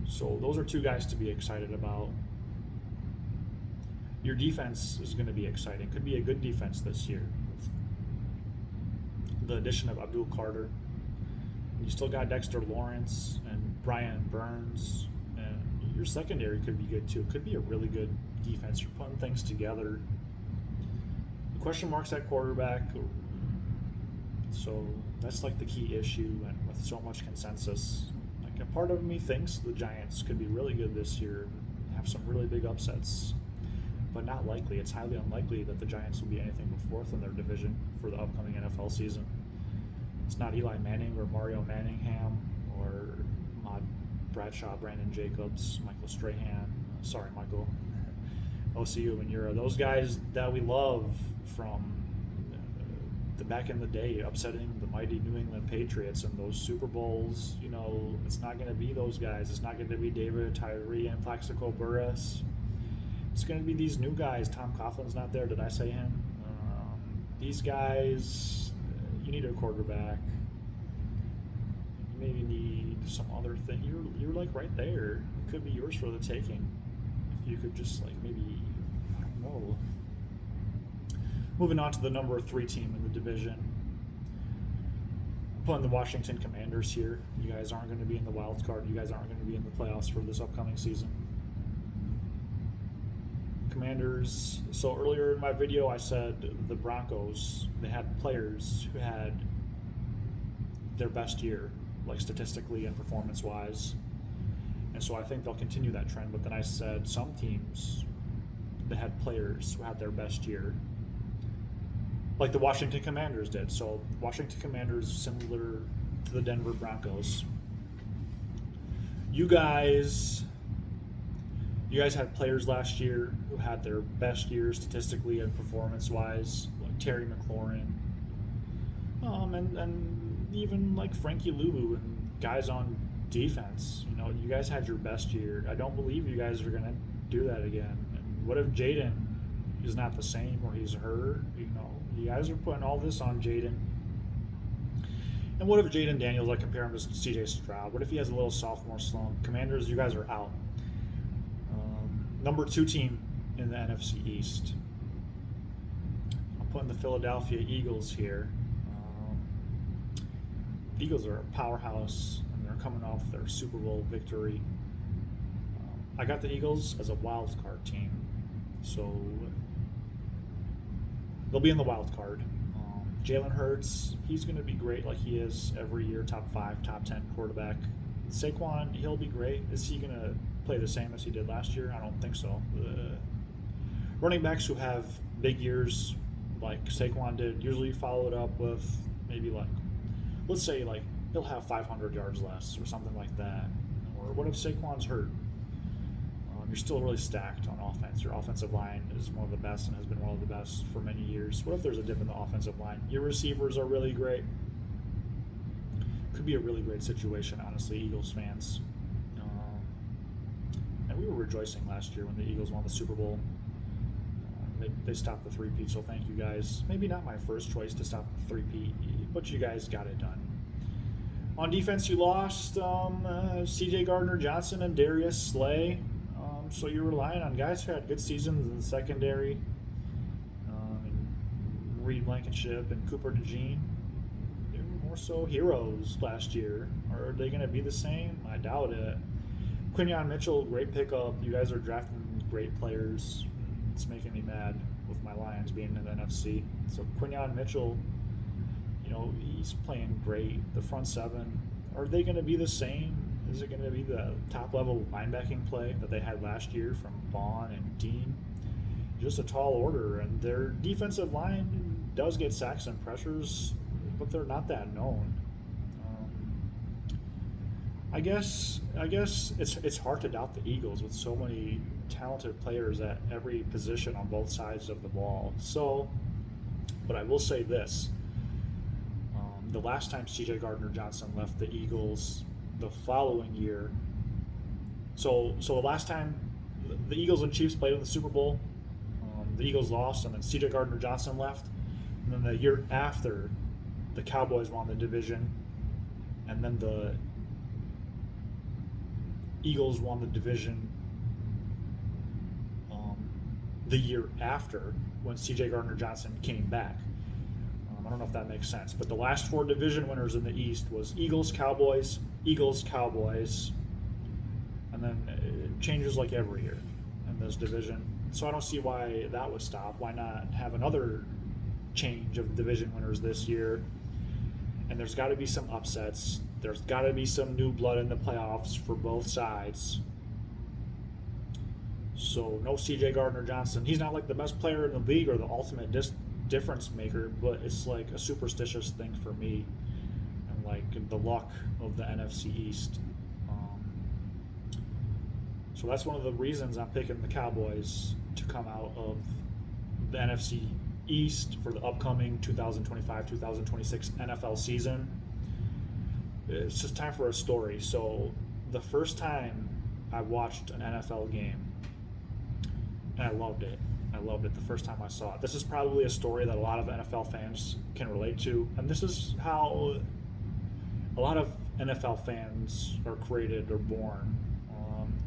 So those are 2 guys to be excited about. Your defense is going to be exciting. Could be a good defense this year. The addition of Abdul Carter. You still got Dexter Lawrence and Brian Burns. And your secondary could be good too. It could be a really good defense. You're putting things together. The question marks at quarterback. So that's like the key issue, and with so much consensus. Like a part of me thinks the Giants could be really good this year, have some really big upsets, but not likely. It's highly unlikely that the Giants will be anything but 4th in their division for the upcoming NFL season. It's not Eli Manning or Mario Manningham or Ahmad Bradshaw, Brandon Jacobs, Michael Strahan, Michael, OCU Manura. Those guys that we love from the back in the day, upsetting the mighty New England Patriots and those Super Bowls. It's not going to be those guys. It's not going to be David Tyree and Plaxico Burress. It's going to be these new guys. Tom Coughlin's not there. Did I say him? These guys, you need a quarterback. You maybe need some other thing. You're like right there. It could be yours for the taking. If you could just maybe, I don't know. Moving on to the number 3 team in the division. Putting the Washington Commanders here. You guys aren't going to be in the wild card. You guys aren't going to be in the playoffs for this upcoming season. Commanders. So earlier in my video, I said the Broncos, they had players who had their best year, like statistically and performance-wise. And so I think they'll continue that trend. But then I said some teams, they had players who had their best year, like the Washington Commanders did. So Washington Commanders, similar to the Denver Broncos. You guys had players last year who had their best year statistically and performance-wise, like Terry McLaurin, and even like Frankie Lulu and guys on defense. You guys had your best year. I don't believe you guys are going to do that again. And what if Jaden is not the same, or he's hurt? You guys are putting all this on Jaden. And what if Jaden Daniels, I compare him to CJ Stroud? What if he has a little sophomore slump? Commanders, you guys are out. Number 2 team in the NFC East. I'm putting the Philadelphia Eagles here. The Eagles are a powerhouse, and they're coming off their Super Bowl victory. I got the Eagles as a wild card team, so they'll be in the wild card. Jalen Hurts, he's going to be great like he is every year, top 5, top 10 quarterback. Saquon, he'll be great. Is he going to play the same as he did last year? I don't think so. Running backs who have big years like Saquon did usually follow it up with maybe let's say he'll have 500 yards less or something like that. Or what if Saquon's hurt? You're still really stacked on offense. Your offensive line is one of the best and has been one of the best for many years. What if there's a dip in the offensive line? Your receivers are really great. Could be a really great situation, honestly, Eagles fans. And we were rejoicing last year when the Eagles won the Super Bowl. They stopped the 3-peat, so thank you guys. Maybe not my first choice to stop the 3-peat, but you guys got it done. On defense, you lost C.J. Gardner-Johnson and Darius Slay. So you're relying on guys who had good seasons in the secondary. And Reed Blankenship and Cooper DeJean. They were more so heroes last year. Are they going to be the same? I doubt it. Quinyon Mitchell, great pickup. You guys are drafting great players. It's making me mad with my Lions being in the NFC. So Quinyon Mitchell, he's playing great. The front seven, are they going to be the same? Is it going to be the top level linebacking play that they had last year from Vaughn and Dean? Just a tall order, and their defensive line does get sacks and pressures, but they're not that known. I guess it's hard to doubt the Eagles with so many talented players at every position on both sides of the ball. So, but I will say this. The last time C.J. Gardner-Johnson left the Eagles the following year, so the last time the Eagles and Chiefs played in the Super Bowl, the Eagles lost, and then C.J. Gardner-Johnson left. And then the year after, the Cowboys won the division, and then the Eagles won the division the year after when C.J. Gardner-Johnson came back. I don't know if that makes sense, but the last 4 division winners in the East was Eagles, Cowboys, and then it changes like every year in this division. So I don't see why that would stop. Why not have another change of division winners this year? And there's got to be some upsets. There's got to be some new blood in the playoffs for both sides. So no C.J. Gardner-Johnson. He's not like the best player in the league or the ultimate difference maker, but it's like a superstitious thing for me, and like the luck of the NFC East. So that's one of the reasons I'm picking the Cowboys to come out of the NFC East for the upcoming 2025-2026 NFL season. It's just time for a story. So the first time I watched an NFL game, and I loved it the first time I saw it. This is probably a story that a lot of NFL fans can relate to, and this is how a lot of NFL fans are created or born.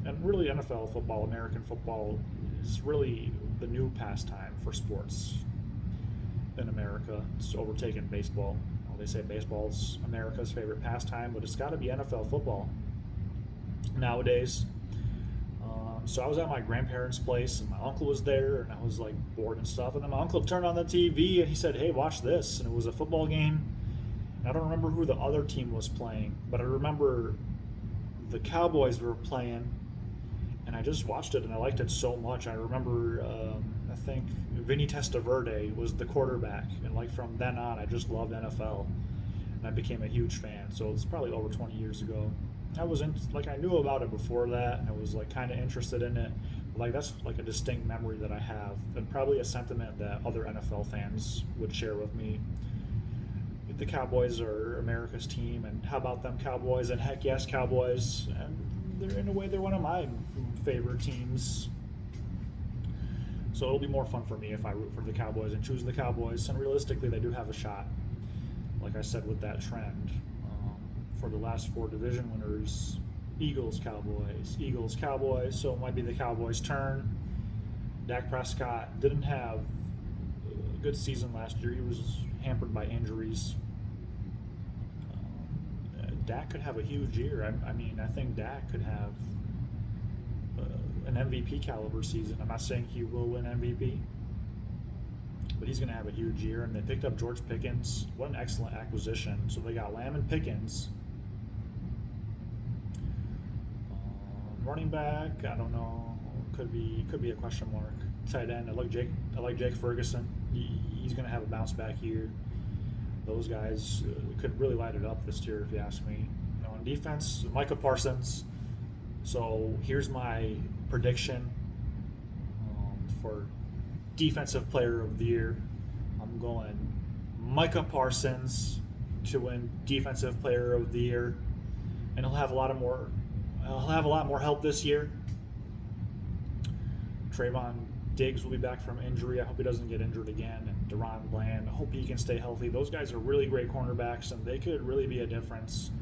And really, NFL football, American football, is really the new pastime for sports in America. It's overtaken baseball. Well, they say baseball's America's favorite pastime, but it's got to be NFL football nowadays. So I was at my grandparents' place, and my uncle was there, and I was like bored and stuff. And then my uncle turned on the TV, and he said, "Hey, watch this." And it was a football game. And I don't remember who the other team was playing, but I remember the Cowboys were playing, and I just watched it, and I liked it so much. I remember, I think Vinny Testaverde was the quarterback, and like from then on, I just loved NFL, and I became a huge fan. So it's probably over 20 years ago. I knew about it before that, and I was like kind of interested in it. Like that's like a distinct memory that I have, and probably a sentiment that other NFL fans would share with me. The Cowboys are America's team, and how about them Cowboys? And heck yes, Cowboys. And in a way, they're one of my favorite teams. So it'll be more fun for me if I root for the Cowboys and choose the Cowboys. And realistically, they do have a shot, like I said, with that trend. For the last 4 division winners, Eagles, Cowboys. So it might be the Cowboys' turn. Dak Prescott didn't have a good season last year. He was hampered by injuries. Dak could have a huge year. I think Dak could have an MVP caliber season. I'm not saying he will win MVP, but he's going to have a huge year. And they picked up George Pickens. What an excellent acquisition. So they got Lamb and Pickens. Running back, I don't know. Could be a question mark. Tight end, I like Jake Ferguson. He's going to have a bounce back year. Those guys could really light it up this year, if you ask me. On defense, Micah Parsons. So here's my prediction for Defensive Player of the Year. I'm going Micah Parsons to win Defensive Player of the Year, and he'll have a lot more help this year. Trayvon Diggs will be back from injury. I hope he doesn't get injured again. And Deron Bland, I hope he can stay healthy. Those guys are really great cornerbacks, and they could really be a difference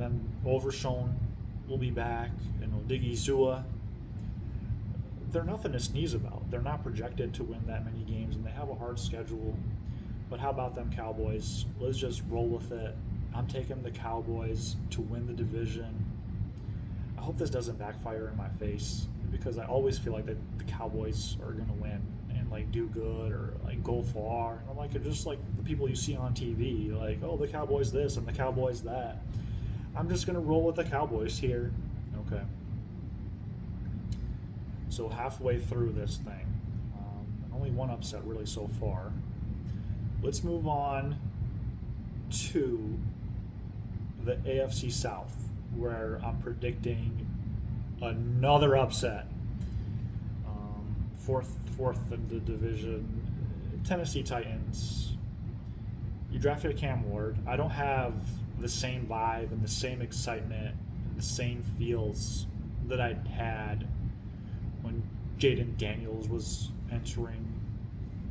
then Overshone will be back, and Odigi Zua. They're nothing to sneeze about. They're not projected to win that many games, and they have a hard schedule. But how about them Cowboys? Let's just roll with it. I'm taking the Cowboys to win the division. I hope this doesn't backfire in my face, because I always feel like the Cowboys are going to win and like do good or like go far. And I'm like, it's just like the people you see on TV, like, oh, the Cowboys this and the Cowboys that. I'm just going to roll with the Cowboys here. Okay. So halfway through this thing, only one upset really so far. Let's move on to the AFC South, where I'm predicting another upset. Fourth in the division, Tennessee Titans. You drafted Cam Ward. I don't have the same vibe and the same excitement and the same feels that I had when Jaden Daniels was entering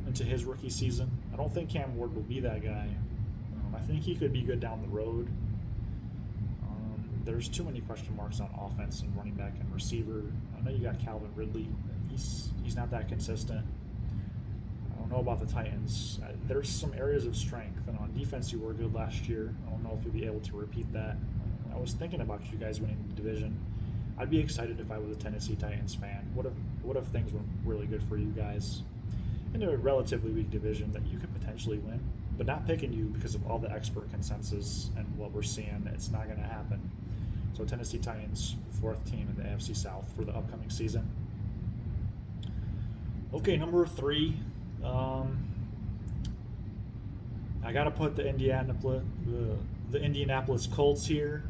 into his rookie season. I don't think Cam Ward will be that guy. I think he could be good down the road. There's too many question marks on offense and running back and receiver. I know you got Calvin Ridley. He's not that consistent. I don't know about the Titans. There's some areas of strength, and on defense you were good last year. I don't know if you'll be able to repeat that. I was thinking about you guys winning the division. I'd be excited if I was a Tennessee Titans fan. What if things went really good for you guys in a relatively weak division that you could potentially win? But not picking you because of all the expert consensus and what we're seeing. It's not going to happen. So Tennessee Titans, fourth team in the AFC South for the upcoming season. Okay, number 3. I got to put the Indianapolis Colts here.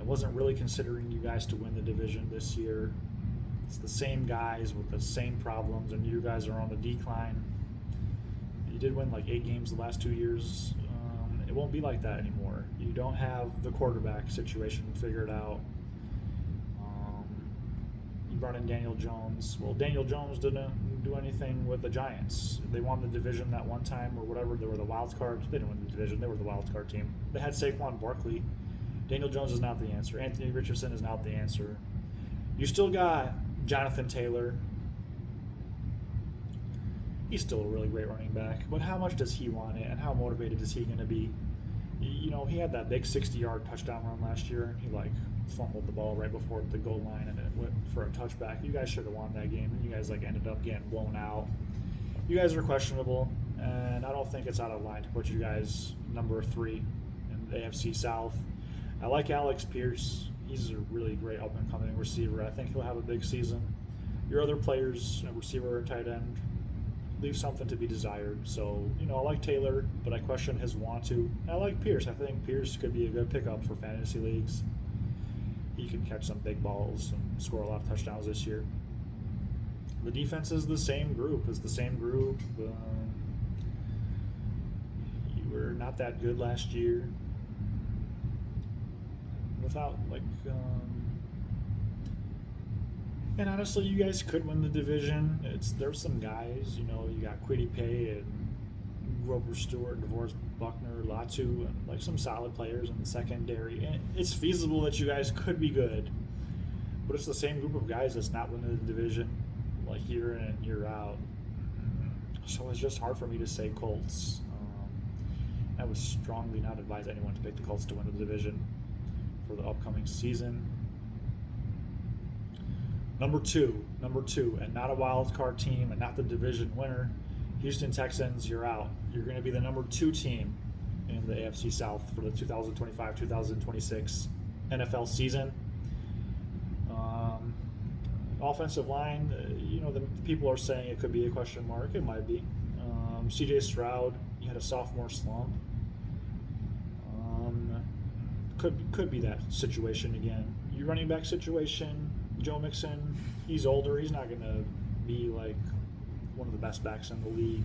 I wasn't really considering you guys to win the division this year. It's the same guys with the same problems, and you guys are on the decline. You did win like 8 games the last 2 years. It won't be like that anymore. You don't have the quarterback situation figured out. You brought in Daniel Jones. Well, Daniel Jones didn't do anything with the Giants. They won the division that one time or whatever. They were the wild card. They didn't win the division. They were the wild card team. They had Saquon Barkley. Daniel Jones is not the answer. Anthony Richardson is not the answer. You still got Jonathan Taylor. He's still a really great running back, but how much does he want it, and how motivated is he going to be? You know, he had that big 60-yard touchdown run last year. He fumbled the ball right before the goal line, and it went for a touchback. You guys should have won that game, and you guys ended up getting blown out. You guys are questionable, and I don't think it's out of line to put you guys number 3 in the AFC South. I like Alex Pierce. He's a really great up-and-coming receiver. I think he'll have a big season. Your other players, receiver and tight end, leave something to be desired. So, I like Taylor, but I question his want to. I like Pierce. I think Pierce could be a good pickup for fantasy leagues. He can catch some big balls and score a lot of touchdowns this year. The defense is the same group. You were not that good last year. Without, and honestly, you guys could win the division. There's some guys, you got Kwity Paye and Grover Stewart, DeVorest Buckner, Latu, and some solid players in the secondary. And it's feasible that you guys could be good, but it's the same group of guys that's not winning the division, year in and year out. So it's just hard for me to say Colts. I would strongly not advise anyone to pick the Colts to win the division for the upcoming season. Number two, and not a wild card team and not the division winner, Houston Texans, you're out. You're going to be the number 2 team in the AFC South for the 2025-2026 NFL season. Offensive line, the people are saying it could be a question mark. It might be. CJ Stroud, he had a sophomore slump. Could be that situation again. Your running back situation, Joe Mixon, he's older. He's not going to be one of the best backs in the league.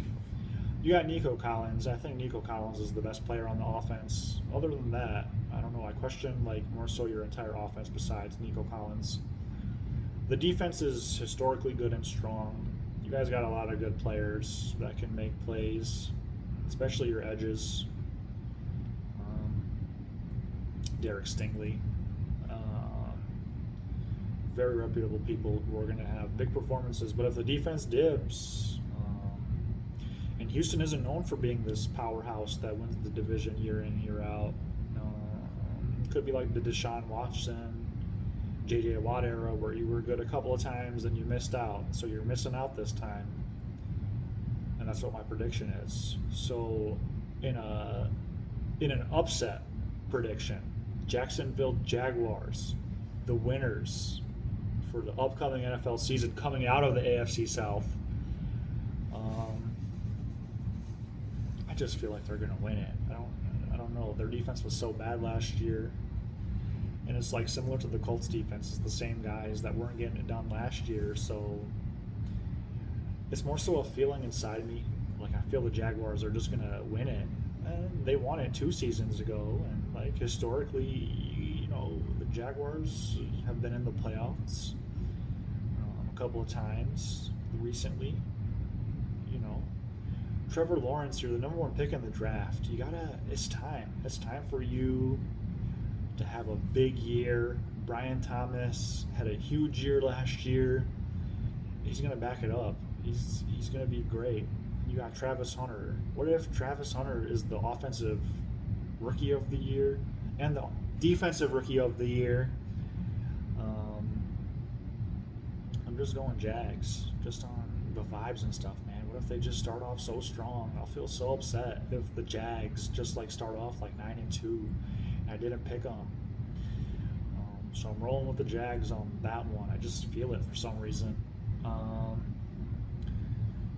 You got Nico Collins. I think Nico Collins is the best player on the offense. Other than that, I don't know. I question more so your entire offense besides Nico Collins. The defense is historically good and strong. You guys got a lot of good players that can make plays, especially your edges. Derek Stingley. Very reputable people who are going to have big performances. But if the defense dips, and Houston isn't known for being this powerhouse that wins the division year in, year out, could be like the Deshaun Watson, J.J. Watt era, where you were good a couple of times and you missed out. So you're missing out this time. And that's what my prediction is. So in an upset prediction, Jacksonville Jaguars, the winners for the upcoming NFL season coming out of the AFC South. I just feel like they're going to win it. I don't know. Their defense was so bad last year. And it's like similar to the Colts defense. It's the same guys that weren't getting it done last year. So it's more so a feeling inside me. Like, I feel the Jaguars are just going to win it. And they won it 2 seasons ago. And, like, historically, the Jaguars have been in the playoffs a couple of times recently. Trevor Lawrence, you're the number 1 pick in the draft. It's time. It's time for you to have a big year. Brian Thomas had a huge year last year. He's going to back it up. He's going to be great. You got Travis Hunter. What if Travis Hunter is the offensive rookie of the year and the defensive rookie of the year? I'm just going Jags, just on the vibes and stuff, man. What if they just start off so strong? I'll feel so upset if the Jags just start off 9-2 and I didn't pick them. So I'm rolling with the Jags on that one. I just feel it for some reason.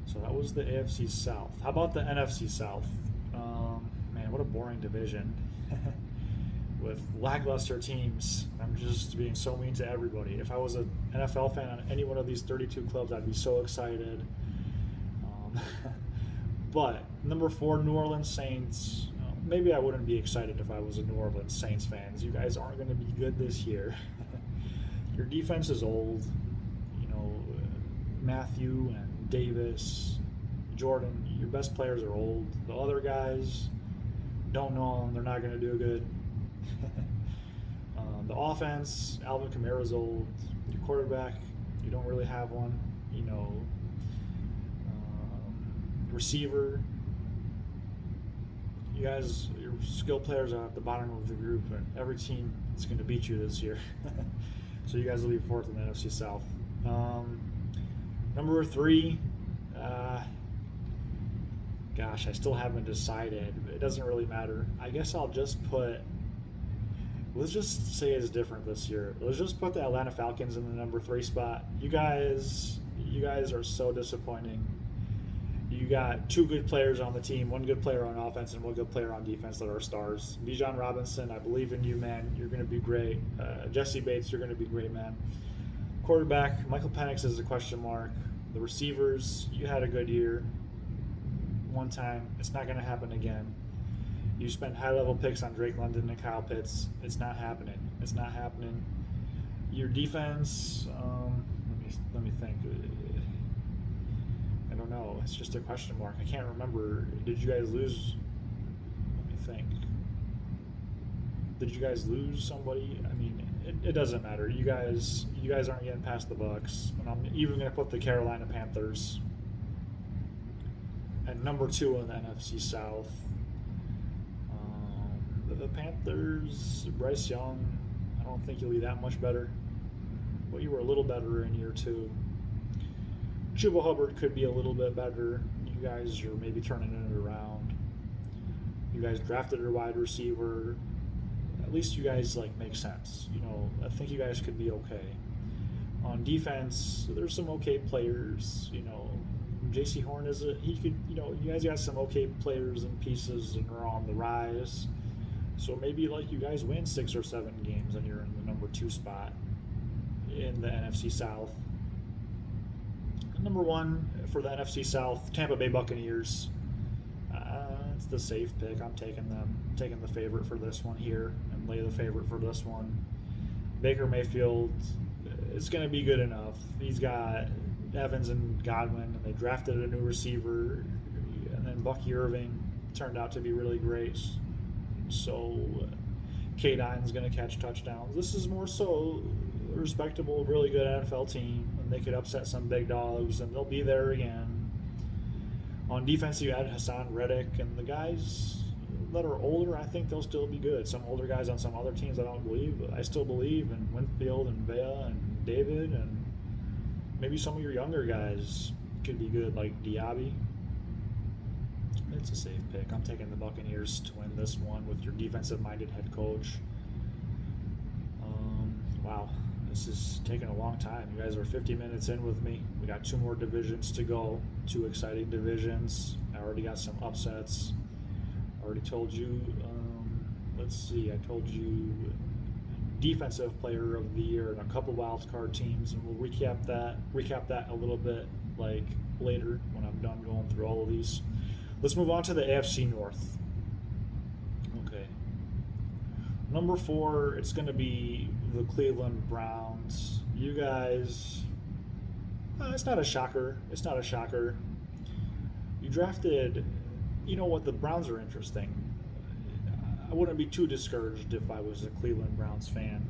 So that was the AFC South. How about the NFC South? Man, what a boring division with lackluster teams. I'm just being so mean to everybody. If I was an NFL fan on any one of these 32 clubs, I'd be so excited. But number 4, New Orleans Saints. Maybe I wouldn't be excited if I was a New Orleans Saints fan. You guys aren't going to be good this year. Your defense is old. Matthew and Davis, Jordan, your best players are old. The other guys, don't know them. They're not going to do good. The offense, Alvin Kamara's old. Your quarterback, you don't really have one. Receiver, you guys, your skill players are at the bottom of the group, and every team is going to beat you this year. So you guys will be 4th in the NFC South. Number 3, gosh, I still haven't decided. It doesn't really matter. I guess I'll just let's just say it's different this year. Let's just put the Atlanta Falcons in the number 3 spot. You guys are so disappointing. You got 2 good players on the team, 1 good player on offense and 1 good player on defense that are stars. Bijan Robinson, I believe in you, man. You're going to be great. Jesse Bates, you're going to be great, man. Quarterback, Michael Penix is a question mark. The receivers, you had a good year one time. It's not going to happen again. You spent high-level picks on Drake London and Kyle Pitts. It's not happening. It's not happening. Your defense, let me think. I don't know. It's just a question mark. I can't remember. Did you guys lose? Let me think. Did you guys lose somebody? I mean, it doesn't matter. You guys aren't getting past the Bucs, and I'm even going to put the Carolina Panthers at number 2 in the NFC South. The Panthers, Bryce Young, I don't think you'll be that much better, but you were a little better in year 2. Chuba Hubbard could be a little bit better. You guys are maybe turning it around. You guys drafted a wide receiver. At least you guys make sense. I think you guys could be okay. On defense, there's some okay players. J.C. Horn you guys got some okay players and pieces and are on the rise. So maybe you guys win 6 or 7 games and you're in the number 2 spot in the NFC South. Number 1 for the NFC South, Tampa Bay Buccaneers. It's the safe pick. I'm taking them. I'm taking the favorite for this one here and lay the favorite for this one. Baker Mayfield is going to be good enough. He's got Evans and Godwin, and they drafted a new receiver, and then Bucky Irving turned out to be really great. So K-Dine's going to catch touchdowns. This is more so a respectable, really good NFL team, and they could upset some big dogs, and they'll be there again. On defense, you add Hassan Reddick, and the guys that are older, I think they'll still be good. Some older guys on some other teams I don't believe, but I still believe in Winfield and Vea and David, and maybe some of your younger guys could be good, like Diaby. It's a safe pick. I'm taking the Buccaneers to win this one with your defensive-minded head coach. Wow, this is taking a long time. You guys are 50 minutes in with me. We got 2 more divisions to go. 2 exciting divisions. I already got some upsets. I already told you. Let's see. I told you defensive player of the year and a couple wild card teams, and we'll recap that a little bit like later when I'm done going through all of these. Let's move on to the AFC North. Okay. Number 4, it's going to be the Cleveland Browns. You guys, it's not a shocker. It's not a shocker. You drafted, you know what, the Browns are interesting. I wouldn't be too discouraged if I was a Cleveland Browns fan.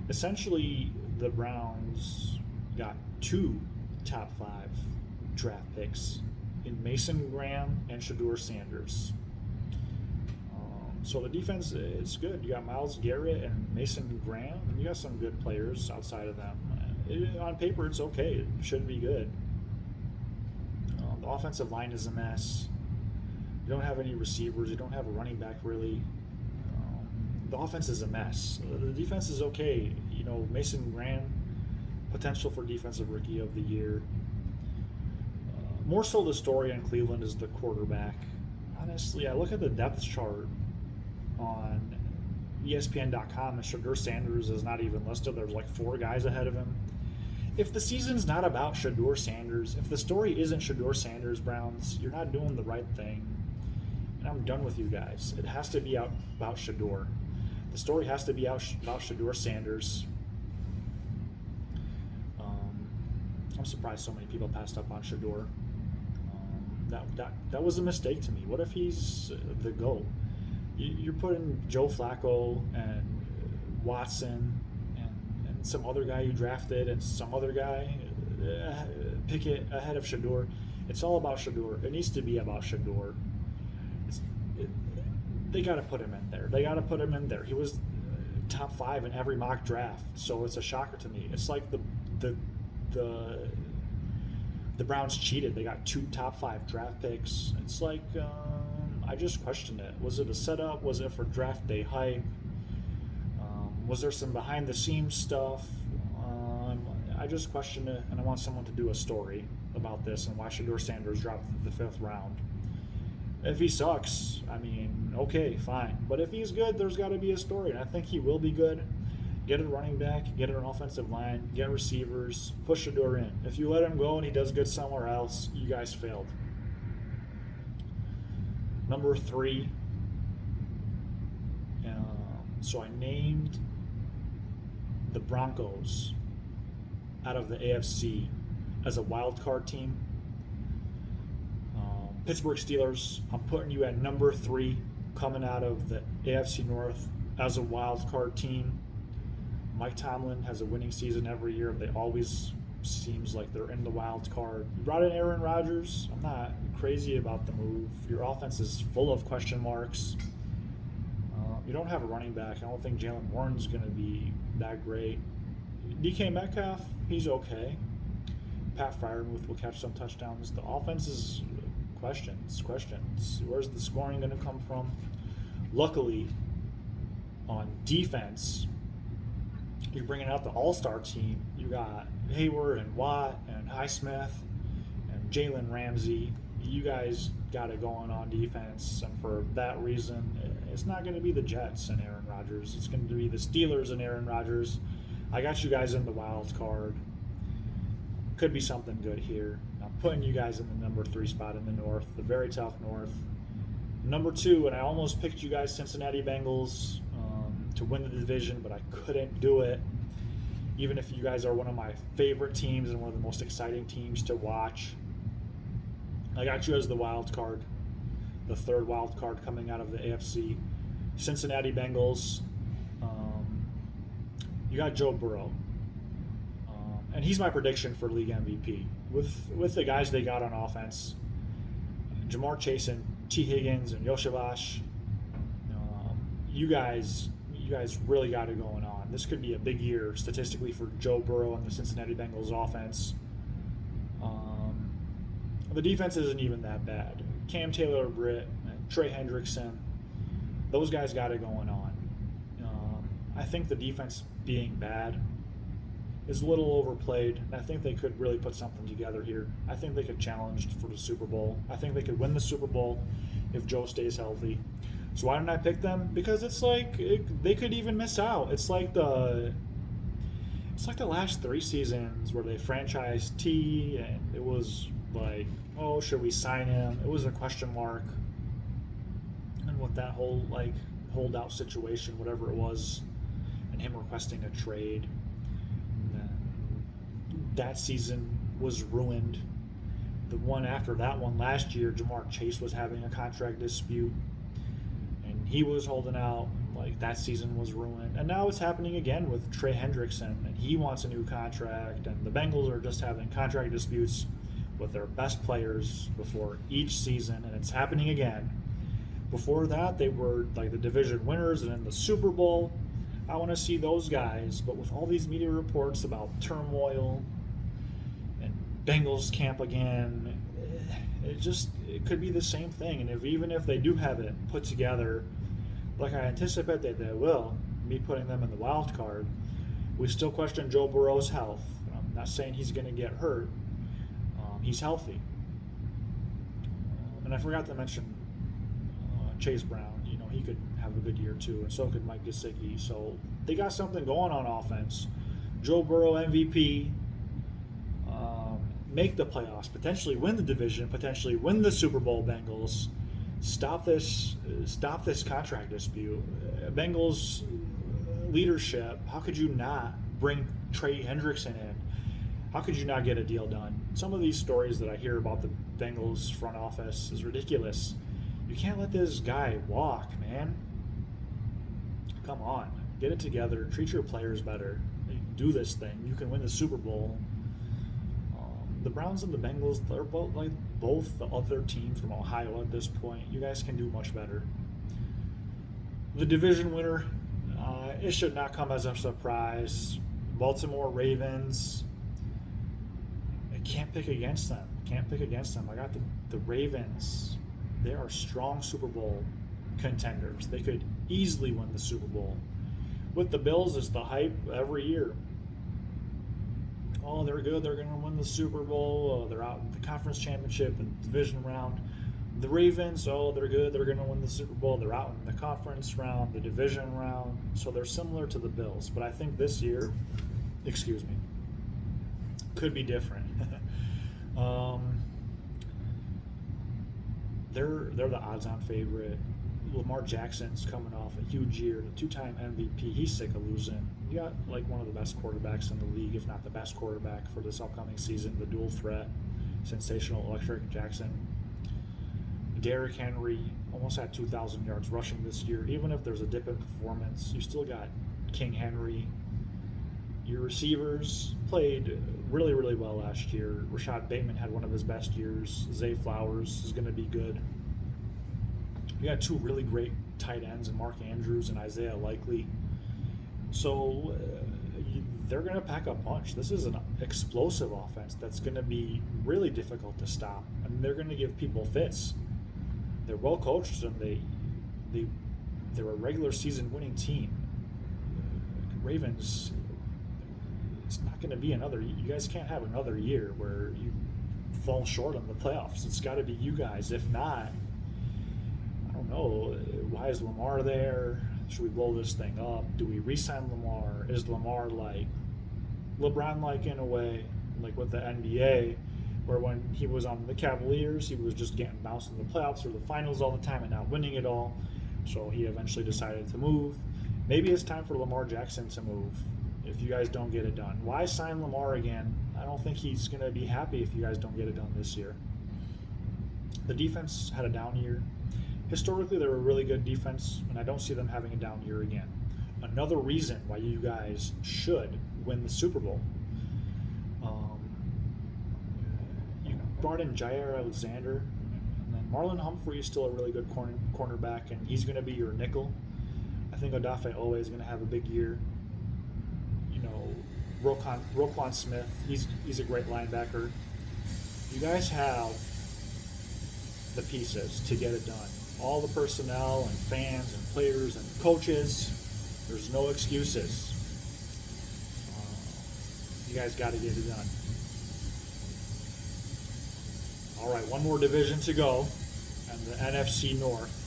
Essentially, the Browns got 2 top 5 draft picks in Mason Graham and Shedeur Sanders. So the defense is good. You got Myles Garrett and Mason Graham, and you got some good players outside of them. On paper, it's okay. It should be good. The offensive line is a mess. You don't have any receivers. You don't have a running back, really. The offense is a mess. The defense is okay. You know, Mason Graham, potential for defensive rookie of the year. More so the story on Cleveland is the quarterback. Honestly, I look at the depth chart on ESPN.com, and Shedeur Sanders is not even listed. There's like 4 guys ahead of him. If the season's not about Shedeur Sanders, if the story isn't Shedeur Sanders, Browns, you're not doing the right thing. And I'm done with you guys. It has to be about Shedeur. The story has to be about Shedeur Sanders. I'm surprised so many people passed up on Shedeur. That was a mistake to me. What if he's the GOAT? You're putting Joe Flacco and Watson and some other guy you drafted and some other guy, Pickett ahead of Shedeur. It's all about Shedeur. It needs to be about Shedeur. They got to put him in there. They got to put him in there. He was top 5 in every mock draft, so it's a shocker to me. It's like the Browns cheated. They got 2 top 5 draft picks. It's like I just questioned it. Was it a setup? Was it for draft day hype? Was there some behind the scenes stuff? I just questioned it, and I want someone to do a story about this and why Shedeur Sanders dropped the 5th round. If he sucks, I mean, okay, fine. But if he's good, there's got to be a story, and I think he will be good. Get a running back, get an offensive line, get receivers, push Shedeur in. If you let him go and he does good somewhere else, you guys failed. Number 3. So I named the Broncos out of the AFC as a wild card team. Pittsburgh Steelers, I'm putting you at number 3 coming out of the AFC North as a wild card team. Mike Tomlin has a winning season every year. They always seems like they're in the wild card. You brought in Aaron Rodgers. I'm not crazy about the move. Your offense is full of question marks. You don't have a running back. I don't think Jalen Warren's going to be that great. DK Metcalf, he's okay. Pat Freiermuth will catch some touchdowns. The offense is questions. Where's the scoring going to come from? Luckily, on defense, you're bringing out the all-star team. You got Hayward and Watt and Highsmith and Jalen Ramsey. You guys got it going on defense, and for that reason, it's not going to be the Jets and Aaron Rodgers. It's going to be the Steelers and Aaron Rodgers. I got you guys in the wild card. Could be something good here. I'm putting you guys in the number 3 spot in the North, the very tough North. Number 2, and I almost picked you guys, Cincinnati Bengals, to win the division, but I couldn't do it. Even if you guys are one of my favorite teams and one of the most exciting teams to watch. I got you as the wild card, the 3rd wild card coming out of the AFC. Cincinnati Bengals, You got Joe Burrow, and he's my prediction for league MVP. With the guys they got on offense, Jamar Chase and T. Higgins and Yoshivash, you guys really got it going on. This could be a big year statistically for Joe Burrow and the Cincinnati Bengals offense. The defense isn't even that bad. Cam Taylor-Britt, Trey Hendrickson, those guys got it going on. I think the defense being bad is a little overplayed, and I think they could really put something together here. I think they could challenge for the Super Bowl. I think they could win the Super Bowl if Joe stays healthy. So why didn't I pick them? Because it's like they could even miss out. It's like the last 3 seasons where they franchised T, and it was like, oh, should we sign him? It was a question mark. And with that whole like holdout situation, whatever it was, and him requesting a trade, that season was ruined. The one after that one last year, Jamar Chase was having a contract dispute, and he was holding out. Like, that season was ruined. And now it's happening again with Trey Hendrickson, and he wants a new contract, and the Bengals are just having contract disputes with their best players before each season, and it's happening again. Before that, they were like the division winners and in the Super Bowl. I want to see those guys, but with all these media reports about turmoil and Bengals camp again, it could be the same thing. And even if they do have it put together, like I anticipate that they will, me putting them in the wild card, we still question Joe Burrow's health. I'm not saying he's going to get hurt. He's healthy. And I forgot to mention Chase Brown. He could have a good year too, and so could Mike Gesicki. So they got something going on offense. Joe Burrow MVP, make the playoffs, potentially win the division, potentially win the Super Bowl. Bengals, stop this contract dispute. Bengals leadership. How could you not bring Trey Hendrickson in? How could you not get a deal done? Some of these stories that I hear about the Bengals front office is ridiculous. You can't let this guy walk, man. Come on. Get it together. Treat your players better. Do this thing. You can win the Super Bowl. The Browns and the Bengals, they're both the other team from Ohio at this point. You guys can do much better. The division winner, it should not come as a surprise. Baltimore Ravens. Can't pick against them. I got the Ravens. They are strong Super Bowl contenders. They could easily win the Super Bowl. With the Bills, it's the hype every year. Oh, they're good. They're going to win the Super Bowl. They're out in the conference championship and division round. The Ravens, they're good. They're going to win the Super Bowl. They're out in the conference round, the division round. So they're similar to the Bills. But I think this year, could be different. They're the odds-on favorite. Lamar Jackson's coming off a huge year, the 2-time MVP. He's sick of losing. You got like one of the best quarterbacks in the league, if not the best quarterback for this upcoming season. The dual threat, sensational, electric Jackson. Derrick Henry almost had 2,000 yards rushing this year. Even if there's a dip in performance, you still got King Henry. Your receivers played really, really well last year. Rashad Bateman had one of his best years. Zay Flowers is going to be good. You got 2 really great tight ends in Mark Andrews and Isaiah Likely. So they're going to pack a punch. This is an explosive offense that's going to be really difficult to stop. And they're going to give people fits. They're well coached, and they're a regular season winning team. Ravens, it's not going to be you guys can't have another year where you fall short on the playoffs. It's got to be you guys. If not, I don't know. Why is Lamar there? Should we blow this thing up? Do we re-sign Lamar? Is Lamar like LeBron-like in a way, like with the NBA, where when he was on the Cavaliers, he was just getting bounced in the playoffs or the finals all the time and not winning it all. So he eventually decided to move. Maybe it's time for Lamar Jackson to move if you guys don't get it done. Why sign Lamar again? I don't think he's going to be happy if you guys don't get it done this year. The defense had a down year. Historically, they're a really good defense, and I don't see them having a down year again. another reason why you guys should win the Super Bowl. You brought in Jair Alexander, and then Marlon Humphrey is still a really good cornerback, and he's going to be your nickel. I think Odafe Owe is going to have a big year. You know, Roquan Smith, he's a great linebacker. You guys have the pieces to get it done. All the personnel and fans and players and coaches, there's no excuses. You guys got to get it done. All right, one more division to go, and the NFC North.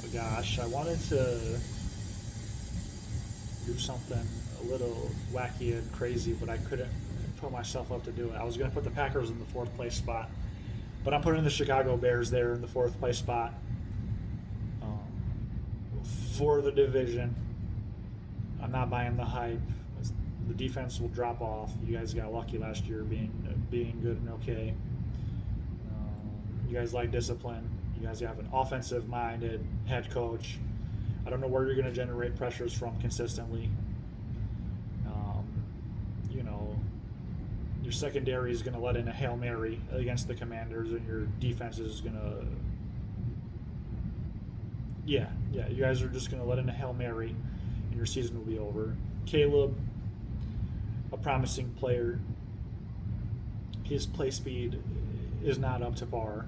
Oh gosh, I wanted to do something a little wacky and crazy, but I couldn't put myself up to do it. I was going to put the Packers in the 4th place spot, but I'm putting the Chicago Bears there in the 4th place spot for the division. I'm not buying the hype. The defense will drop off. You guys got lucky last year being good and okay. You guys like discipline. You guys have an offensive-minded head coach. I don't know where you're going to generate pressures from consistently. You know, your secondary is going to let in a Hail Mary against the Commanders, and your defense is going to... Yeah, you guys are just going to let in a Hail Mary, and your season will be over. Caleb, a promising player. His play speed is not up to par.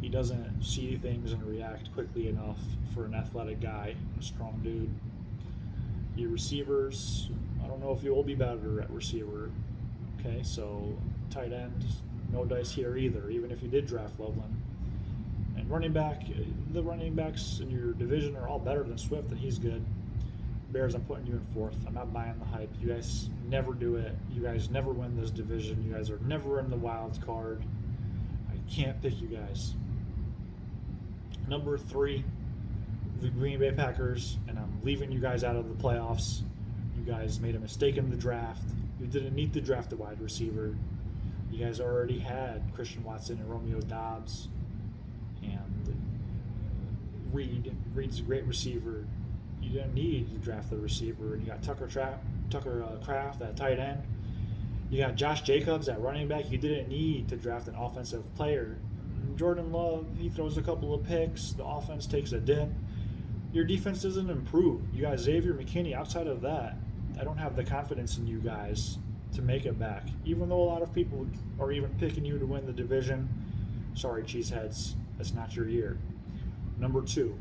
He doesn't see things and react quickly enough for an athletic guy, a strong dude. Your receivers, I don't know if you will be better at receiver. Okay, so tight end, no dice here either, even if you did draft Loveland. And running back, the running backs in your division are all better than Swift, and he's good. Bears, I'm putting you in 4th. I'm not buying the hype. You guys never do it. You guys never win this division. You guys are never in the wild card. I can't pick you guys. Number 3, the Green Bay Packers, and I'm leaving you guys out of the playoffs. You guys made a mistake in the draft. You didn't need to draft a wide receiver. You guys already had Christian Watson and Romeo Doubs, and Reed's a great receiver. You didn't need to draft the receiver. And you got Tucker Kraft at tight end. You got Josh Jacobs at running back. You didn't need to draft an offensive player. Jordan Love, he throws a couple of picks. The offense takes a dip. Your defense doesn't improve. You got Xavier McKinney. Outside of that, I don't have the confidence in you guys to make it back. Even though a lot of people are even picking you to win the division, sorry, cheeseheads, that's not your year. Number 2,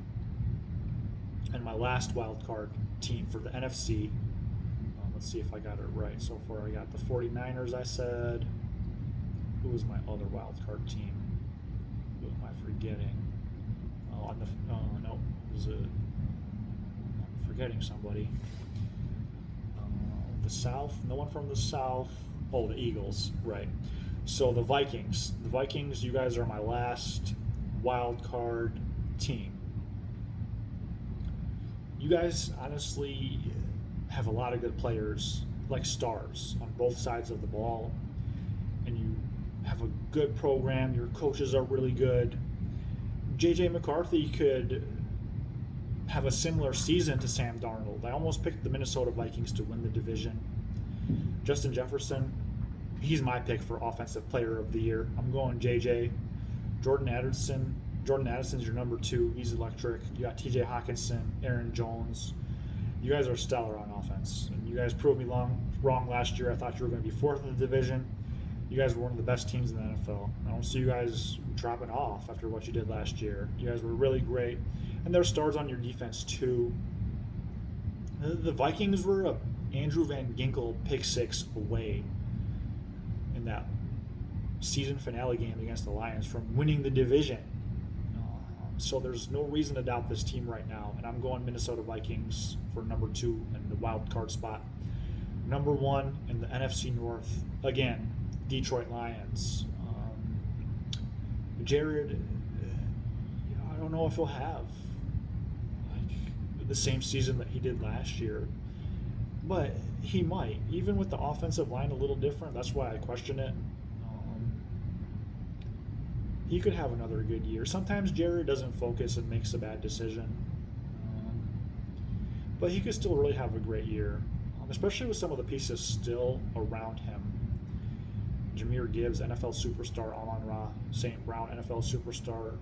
and my last wild card team for the NFC. Let's see if I got it right. So far, I got the 49ers, I said. Who was my other wild card team? Who am I forgetting? I'm forgetting somebody. The South? No one from the South. Oh, the Eagles, right. So the Vikings. The Vikings, you guys are my last wild card team. You guys honestly have a lot of good players, like stars, on both sides of the ball. And you have a good program. Your coaches are really good. J.J. McCarthy could have a similar season to Sam Darnold. I almost picked the Minnesota Vikings to win the division. Justin Jefferson, he's my pick for Offensive Player of the Year. I'm going J.J. Jordan Addison's your number 2. He's electric. You got T.J. Hawkinson, Aaron Jones. You guys are stellar on offense. And you guys proved me wrong last year. I thought you were going to be 4th in the division. You guys were one of the best teams in the NFL. I don't see you guys dropping off after what you did last year. You guys were really great. And there's stars on your defense, too. The Vikings were a Andrew Van Ginkel pick 6 away in that season finale game against the Lions from winning the division. So there's no reason to doubt this team right now. And I'm going Minnesota Vikings for number 2 in the wild card spot. Number 1 in the NFC North, again, Detroit Lions. Jared, I don't know if he'll have the same season that he did last year, but he might. Even with the offensive line a little different, that's why I question it. He could have another good year. Sometimes Jared doesn't focus and makes a bad decision. but he could still really have a great year, especially with some of the pieces still around him. Jahmyr Gibbs, NFL superstar, Amon-Ra St. Brown, NFL superstar,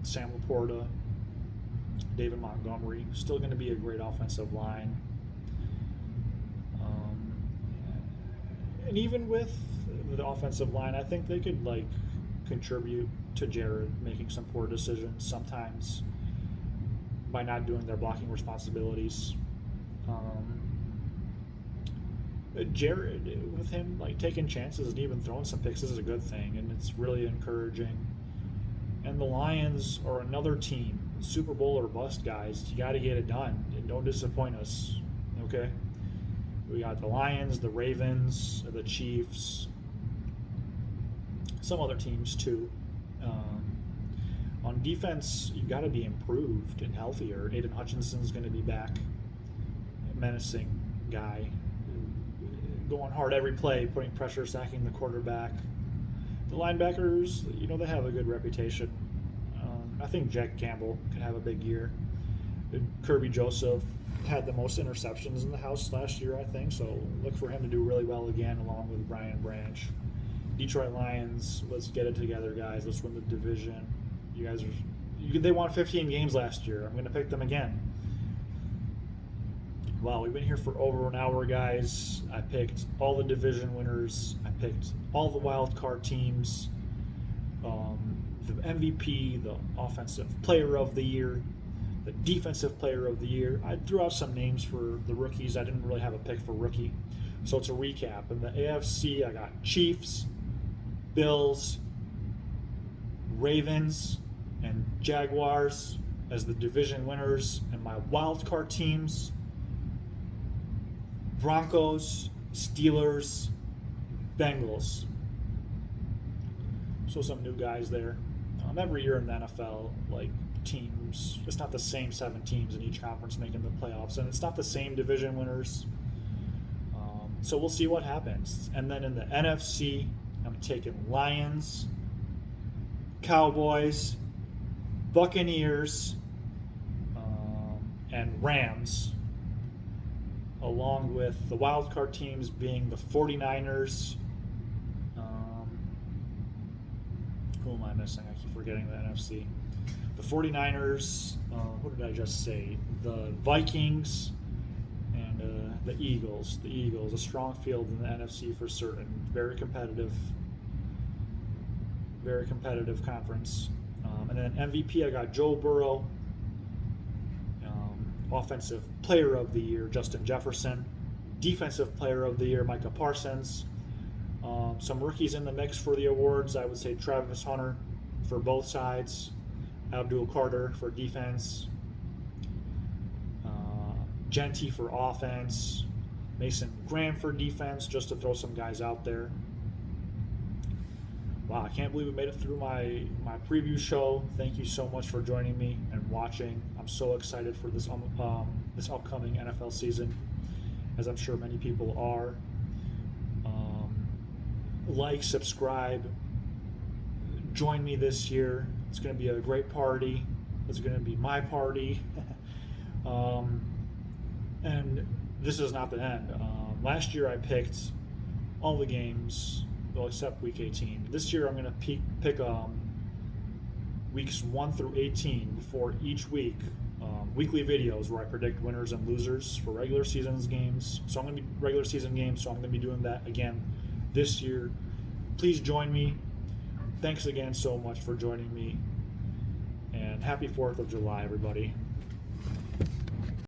Sam Laporta, David Montgomery, still going to be a great offensive line. And even with the offensive line, I think they could contribute to Jared making some poor decisions sometimes by not doing their blocking responsibilities. Jared, with him taking chances and even throwing some picks, is a good thing, and it's really encouraging. And the Lions are another team, Super Bowl or bust, guys. You got to get it done, and don't disappoint us. Okay, we got the Lions, the Ravens, the Chiefs, some other teams too. On defense, you got to be improved and healthier. Aiden Hutchinson's going to be back, menacing guy, going hard every play, putting pressure, sacking the quarterback. The linebackers, they have a good reputation. I think Jack Campbell can have a big year. Kirby Joseph had the most interceptions in the house last year, I think, so look for him to do really well again, along with Brian Branch. Detroit Lions, let's get it together, guys. Let's win the division. They won 15 games last year. I'm going to pick them again. Wow, we've been here for over an hour, guys. I picked all the division winners. I picked all the wild card teams. The MVP, the offensive player of the year, the defensive player of the year. I threw out some names for the rookies. I didn't really have a pick for rookie. So to recap, in the AFC, I got Chiefs, Bills, Ravens, and Jaguars as the division winners. And my wild card teams, Broncos, Steelers, Bengals. So some new guys there. Every year in the NFL, teams, it's not the same 7 teams in each conference making the playoffs, and it's not the same division winners. So we'll see what happens. And then in the NFC, I'm taking Lions, Cowboys, Buccaneers, and Rams, along with the wild card teams being the 49ers. Who am I missing? I keep forgetting the NFC. The 49ers, what did I just say? The Vikings, and the Eagles. The Eagles, a strong field in the NFC for certain. Very competitive conference. And then MVP, I got Joe Burrow. Offensive Player of the Year, Justin Jefferson. Defensive Player of the Year, Micah Parsons. Some rookies in the mix for the awards. I would say Travis Hunter for both sides. Abdul Carter for defense. Genty for offense. Mason Graham for defense, just to throw some guys out there. Wow, I can't believe we made it through my preview show. Thank you so much for joining me and watching. I'm so excited for this upcoming NFL season, as I'm sure many people are. Like, subscribe, join me this year. It's going to be a great party. It's going to be my party. And this is not the end. Last year I picked all the games, well, except week 18. This year I'm going to pick weeks 1 through 18 for each week. Weekly videos where I predict winners and losers for regular season games. So I'm going to be doing that again this year. Please join me. Thanks again so much for joining me. And happy 4th of July, everybody.